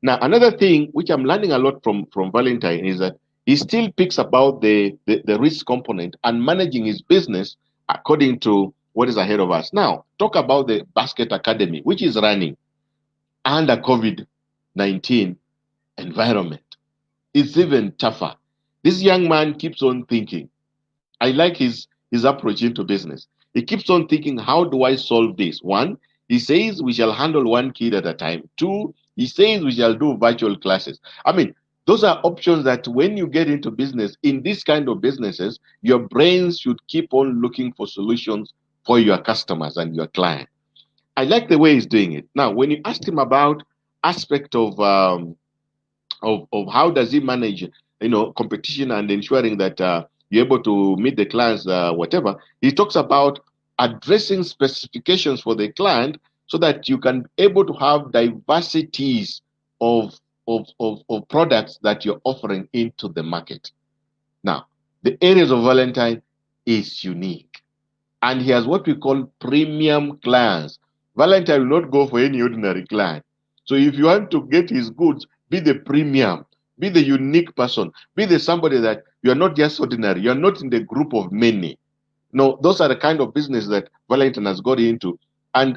Now, another thing which I'm learning a lot from Valentine is that he still picks about the risk component and managing his business according to what is ahead of us. Now, talk about the Basket Academy, which is running under COVID-19 environment. It's even tougher. This young man keeps on thinking. I like his approach into business. He keeps on thinking, how do I solve this? One, he says we shall handle one kid at a time. Two, he says we shall do virtual classes. I mean, those are options that when you get into business, in this kind of businesses, your brains should keep on looking for solutions for your customers and your client. I like the way he's doing it. Now, when you asked him about aspect of how does he manage, competition and ensuring that you're able to meet the clients, whatever. He talks about addressing specifications for the client so that you can able to have diversities of products that you're offering into the market. Now, the areas of Valentine is unique, and he has what we call premium clients. Valentine will not go for any ordinary client. So if you want to get his goods, be the premium, be the unique person, be the somebody that you are not just ordinary, you are not in the group of many. No, those are the kind of business that Valentine has got into. And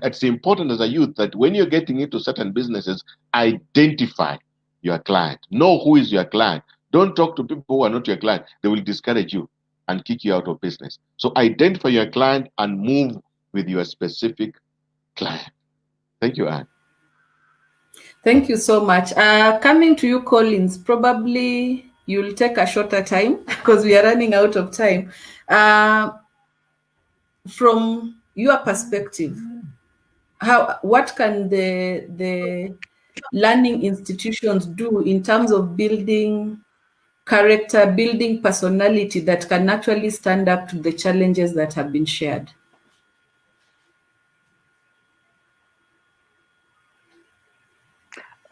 it's important as a youth that when you're getting into certain businesses, identify your client. Know who is your client. Don't talk to people who are not your client. They will discourage you and kick you out of business. So identify your client and move with your specific client. Thank you, Anne. Thank you so much. Coming to you, Collins, probably you'll take a shorter time because we are running out of time. From your perspective, what can the learning institutions do in terms of building character, building personality that can actually stand up to the challenges that have been shared?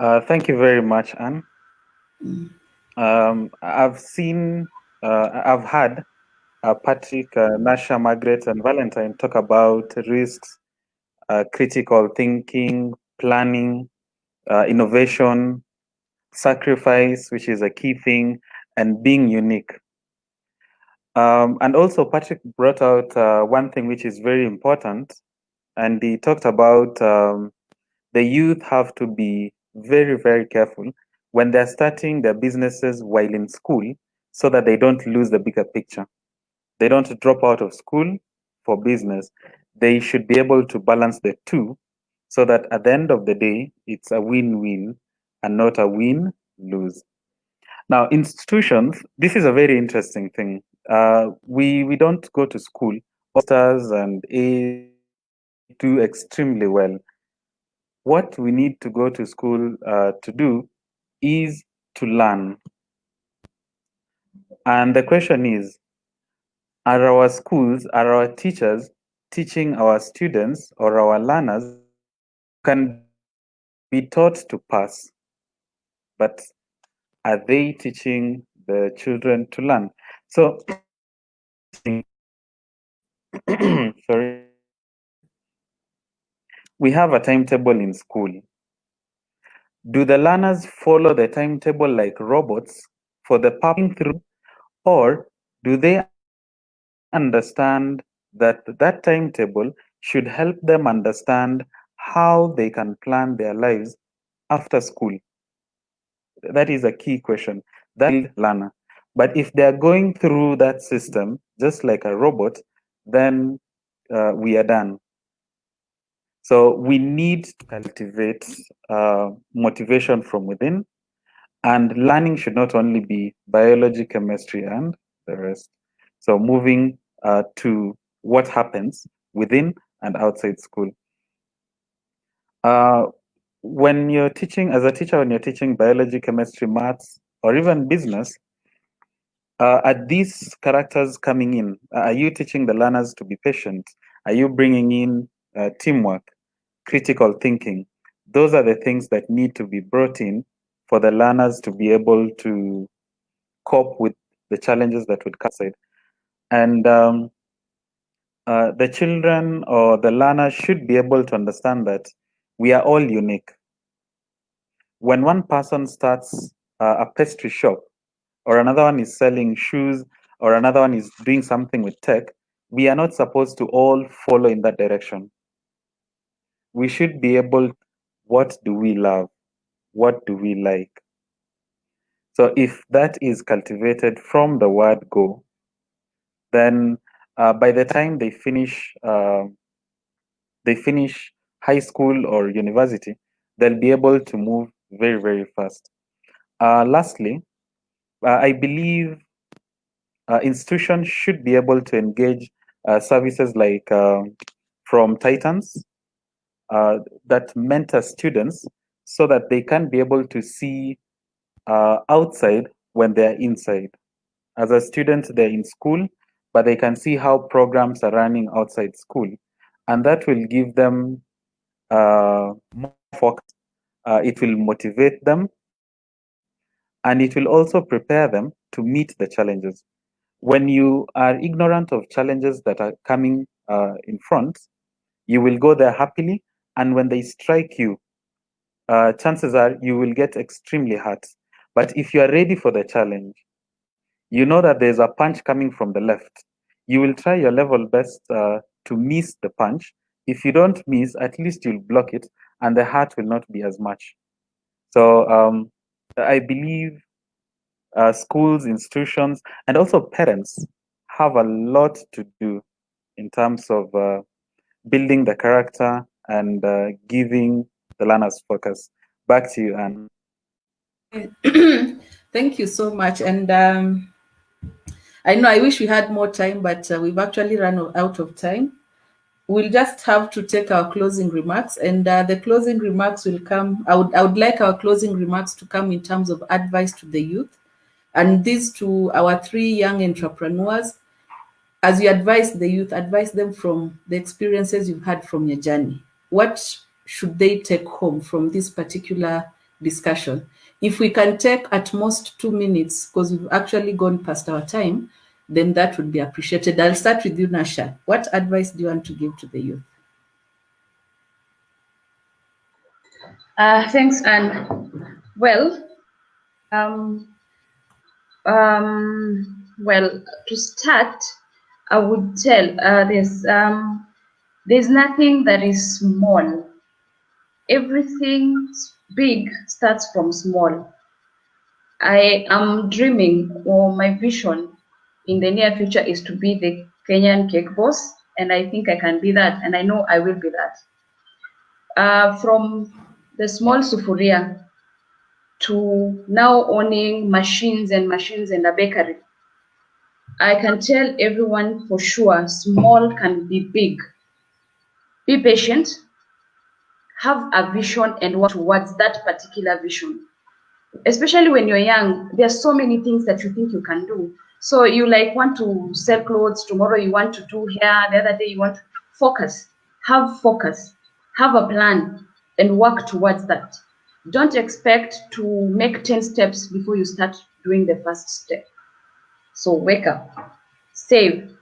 Thank you very much, Anne. I've had Patrick, Nasha, Margaret, and Valentine talk about risks, critical thinking, planning, innovation, sacrifice, which is a key thing, and being unique. And also Patrick brought out one thing which is very important, and he talked about the youth have to be very, very careful when they're starting their businesses while in school so that they don't lose the bigger picture. They don't drop out of school for business. They should be able to balance the two so that at the end of the day, it's a win-win and not a win-lose. Now, institutions, this is a very interesting thing. We don't go to school. Stars and A do extremely well. What we need to go to school to do is to learn. And the question is, are our schools, are our teachers teaching our students or our learners can be taught to pass, but are they teaching the children to learn? So, sorry, we have a timetable in school. Do the learners follow the timetable like robots for the passing through, or do they understand that that timetable should help them understand how they can plan their lives after school? That is a key question. That is learner. But if they are going through that system just like a robot, then we are done. So we need to cultivate motivation from within, and learning should not only be biology, chemistry, and the rest. So moving to what happens within and outside school. When you're teaching, as a teacher, when you're teaching biology, chemistry, maths, or even business, Are these characters coming in? Are you teaching the learners to be patient? Are you bringing in teamwork, critical thinking? Those are the things that need to be brought in for the learners to be able to cope with the challenges that would come outside. And the children or the learners should be able to understand that we are all unique. When one person starts a pastry shop, or another one is selling shoes, or another one is doing something with tech, we are not supposed to all follow in that direction. We should be able, what do we love? What do we like? So if that is cultivated from the word go, then by the time they finish high school or university, they'll be able to move very, very fast. Lastly, I believe institutions should be able to engage services like from Titans that mentor students so that they can be able to see outside when they're inside. As a student, they're in school, but they can see how programs are running outside school. And that will give them more focus. It will motivate them, and it will also prepare them to meet the challenges. When you are ignorant of challenges that are coming in front, you will go there happily, and when they strike you, chances are you will get extremely hurt. But if you are ready for the challenge, you know that there's a punch coming from the left. You will try your level best to miss the punch. If you don't miss, at least you'll block it, and the hurt will not be as much. So I believe schools, institutions, and also parents have a lot to do in terms of building the character and giving the learners focus. Back to you, Anne. Thank you so much. And I know I wish we had more time, but we've actually run out of time. We'll just have to take our closing remarks, and the closing remarks will come. I would like our closing remarks to come in terms of advice to the youth, and this to our 3 young entrepreneurs. As you advise the youth, advise them from the experiences you've had from your journey. What should they take home from this particular discussion? If we can take at most 2 minutes, because we've actually gone past our time, then that would be appreciated. I'll start with you, Nasha. What advice do you want to give to the youth? Thanks, Anne. Well, well, to start, I would tell there's nothing that is small. Everything big starts from small. I am dreaming, or my vision in the near future is to be the Kenyan cake boss, and I think I can be that, and I know I will be that. From the small sufuria to now owning machines and a bakery, I can tell everyone for sure, small can be big. Be patient, have a vision, and work towards that particular vision. Especially when you're young, there are so many things that you think you can do. So you like want to sell clothes, tomorrow you want to do hair, the other day you want to focus, have a plan, and work towards that. Don't expect to make 10 steps before you start doing the first step. So wake up, save,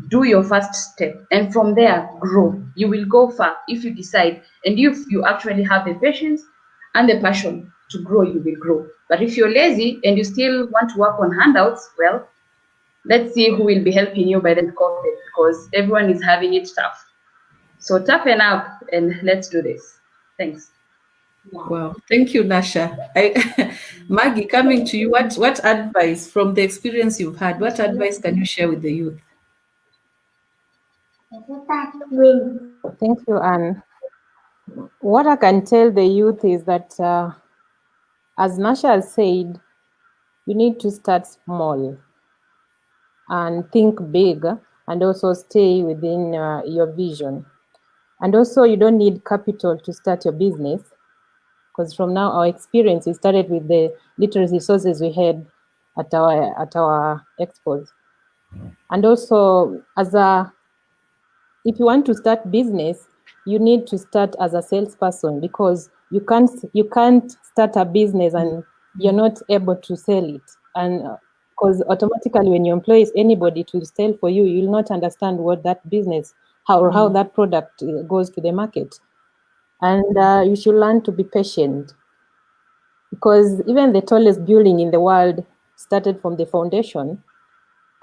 do your first step, and from there, grow. You will go far if you decide, and if you actually have the patience and the passion to grow, you will grow. But if you're lazy and you still want to work on handouts, well, let's see who will be helping you by the COVID, because everyone is having it tough. So toughen up and let's do this. Thanks. Wow, thank you, Nasha. Maggie, coming to you, what advice from the experience you've had, what advice can you share with the youth? Thank you, Anne. What I can tell the youth is that, as Nasha has said, you need to start small and think big, and also stay within your vision. And also, you don't need capital to start your business, because from now our experience, we started with the little resources we had at our expos. And also, if you want to start business, you need to start as a salesperson, because you can't start a business and you're not able to sell it. And because automatically when you employ anybody to sell for you, you'll not understand what that business, how that product goes to the market. And you should learn to be patient, because even the tallest building in the world started from the foundation.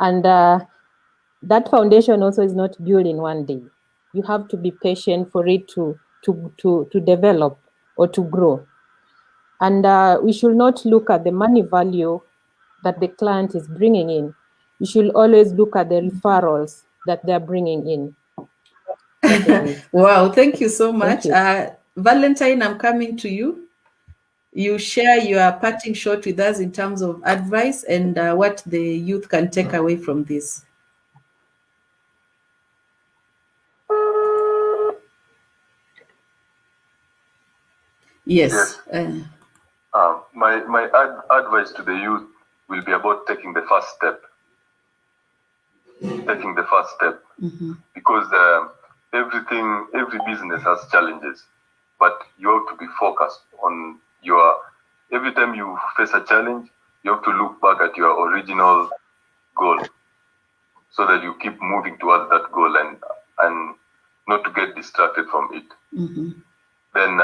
And that foundation also is not built in one day. You have to be patient for it to develop or to grow. And we should not look at the money value that the client is bringing in. You should always look at the referrals that they're bringing in. Wow, thank you so much. Thank you. Valentine, I'm coming to you. You share your parting shot with us in terms of advice and what the youth can take away from this. Yes. My advice to the youth will be about taking the first step. Because every business has challenges, but you have to be focused on every time you face a challenge, you have to look back at your original goal, so that you keep moving towards that goal and not to get distracted from it. Then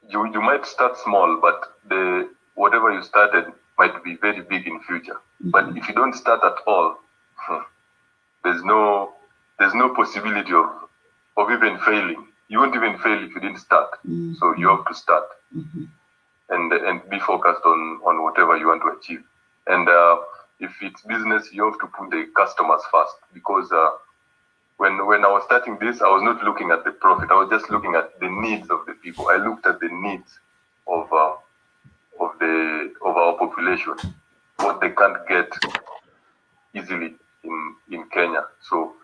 you might start small, but whatever you started might be very big in future. But if you don't start at all, there's no possibility of even failing. You won't even fail if you didn't start. So you have to start and be focused on whatever you want to achieve. And if it's business, you have to put the customers first, because when I was starting this, I was not looking at the profit. I was just looking at the needs of the people. I looked at the needs of our population, what they can't get easily in Kenya. So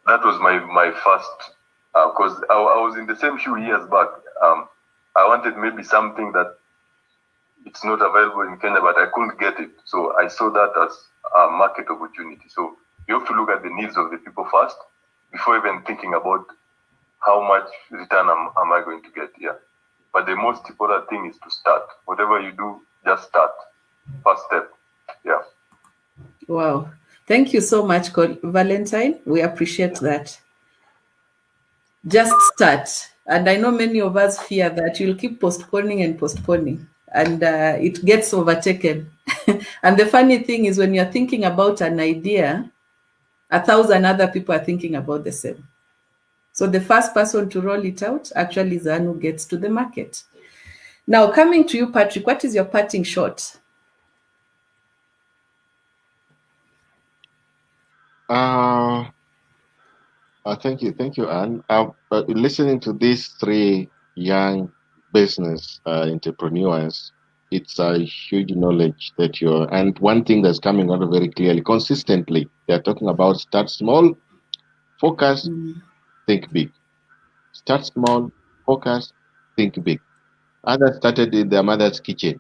that was my first, because I was in the same shoe years back. I wanted maybe something that it's not available in Kenya, but I couldn't get it. So I saw that as a market opportunity. So you have to look at the needs of the people first, before even thinking about how much return am I going to get here. But the most important thing is to start. Whatever you do, just start. First step. Yeah. Wow. Thank you so much, Valentine. We appreciate that. Just start. And I know many of us fear that you'll keep postponing and postponing, and it gets overtaken. And the funny thing is, when you're thinking about an idea, 1,000 other people are thinking about the same. So the first person to roll it out actually is the one who gets to the market. Now, coming to you, Patrick, what is your parting shot? Thank you, Anne. Listening to these three young business entrepreneurs, it's a huge knowledge that and one thing that's coming out very clearly, consistently, they're talking about start small, focus, think big. Start small, focus, think big. Others started in their mother's kitchen.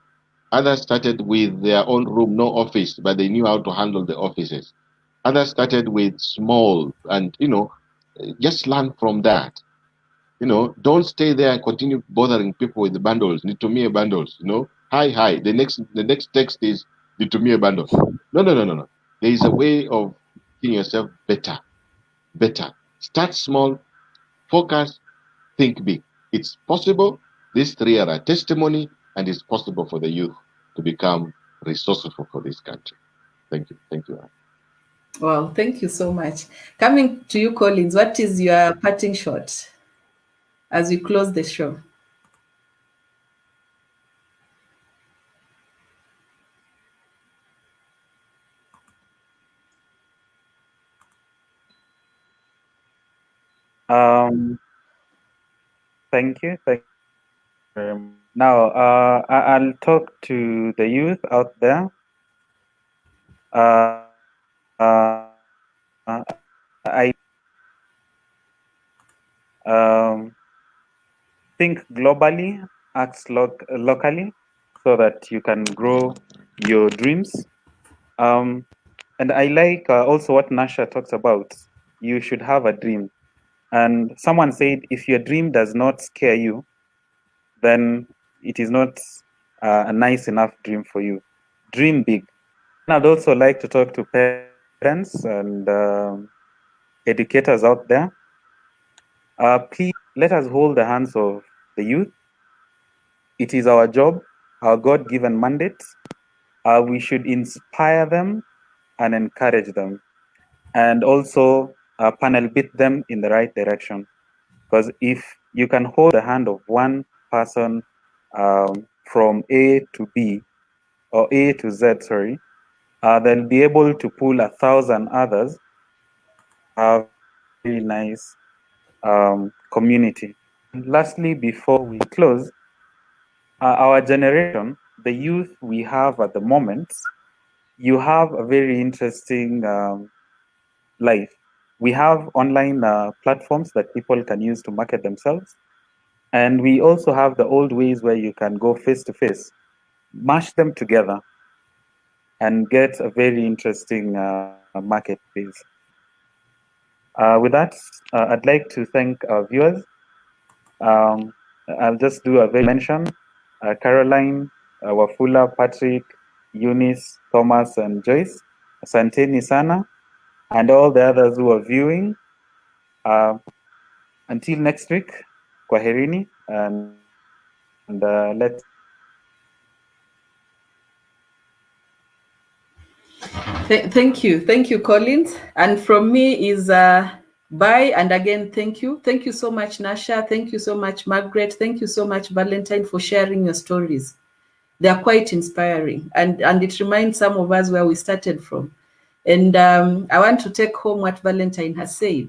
Others started with their own room, no office, but they knew how to handle the offices. Others started with small, and just learn from that. Don't stay there and continue bothering people with the bundles. Nitumie bundles. Hi. The next text is Nitumie bundle. No. There is a way of making yourself better. Start small, focus, think big. It's possible. These three are a testimony, and it's possible for the youth to become resourceful for this country. Thank you. Wow, thank you so much. Coming to you, Collins, what is your parting shot as we close the show? Thank you. Very much. Now, I'll talk to the youth out there. I think globally, act locally, so that you can grow your dreams. And I like also what Nasha talks about. You should have a dream. And someone said, if your dream does not scare you, then it is not a nice enough dream for you. Dream big. And I'd also like to talk to parents and educators out there. Please let us hold the hands of the youth. It is our job, our God-given mandate. We should inspire them and encourage them, and also panel beat them in the right direction. Because if you can hold the hand of one person from A to B, or A to Z, sorry, they'll be able to pull 1,000 others. Have really nice community. And lastly, before we close, our generation, the youth we have at the moment, you have a very interesting life. We have online platforms that people can use to market themselves. And we also have the old ways where you can go face to face, mash them together, and get a very interesting marketplace. With that, I'd like to thank our viewers. I'll just do a very mention. Caroline, Wafula, Patrick, Eunice, Thomas, and Joyce. Asanteni sana. And all the others who are viewing. Until next week, kwaherini, and let's. Thank you, Collins. And from me is bye, and again, thank you so much, Nasha. Thank you so much, Margaret. Thank you so much, Valentine, for sharing your stories. They are quite inspiring, and it reminds some of us where we started from. And I want to take home what Valentine has said.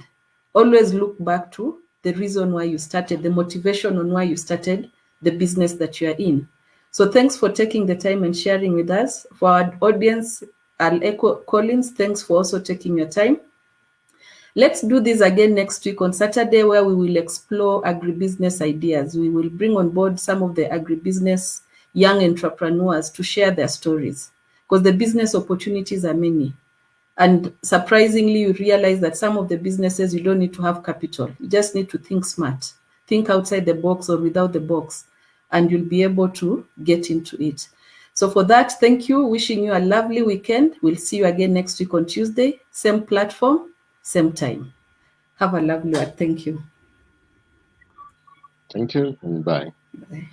Always look back to the reason why you started, the motivation on why you started the business that you are in. So thanks for taking the time and sharing with us. For our audience, I'll echo Collins, thanks for also taking your time. Let's do this again next week on Saturday, where we will explore agribusiness ideas. We will bring on board some of the agribusiness young entrepreneurs to share their stories, because the business opportunities are many. And surprisingly, you realize that some of the businesses, you don't need to have capital. You just need to think smart, think outside the box or without the box, and you'll be able to get into it. So for that, thank you. Wishing you a lovely weekend. We'll see you again next week on Tuesday, same platform, same time. Have a lovely one. Thank you. Thank you and bye. Bye.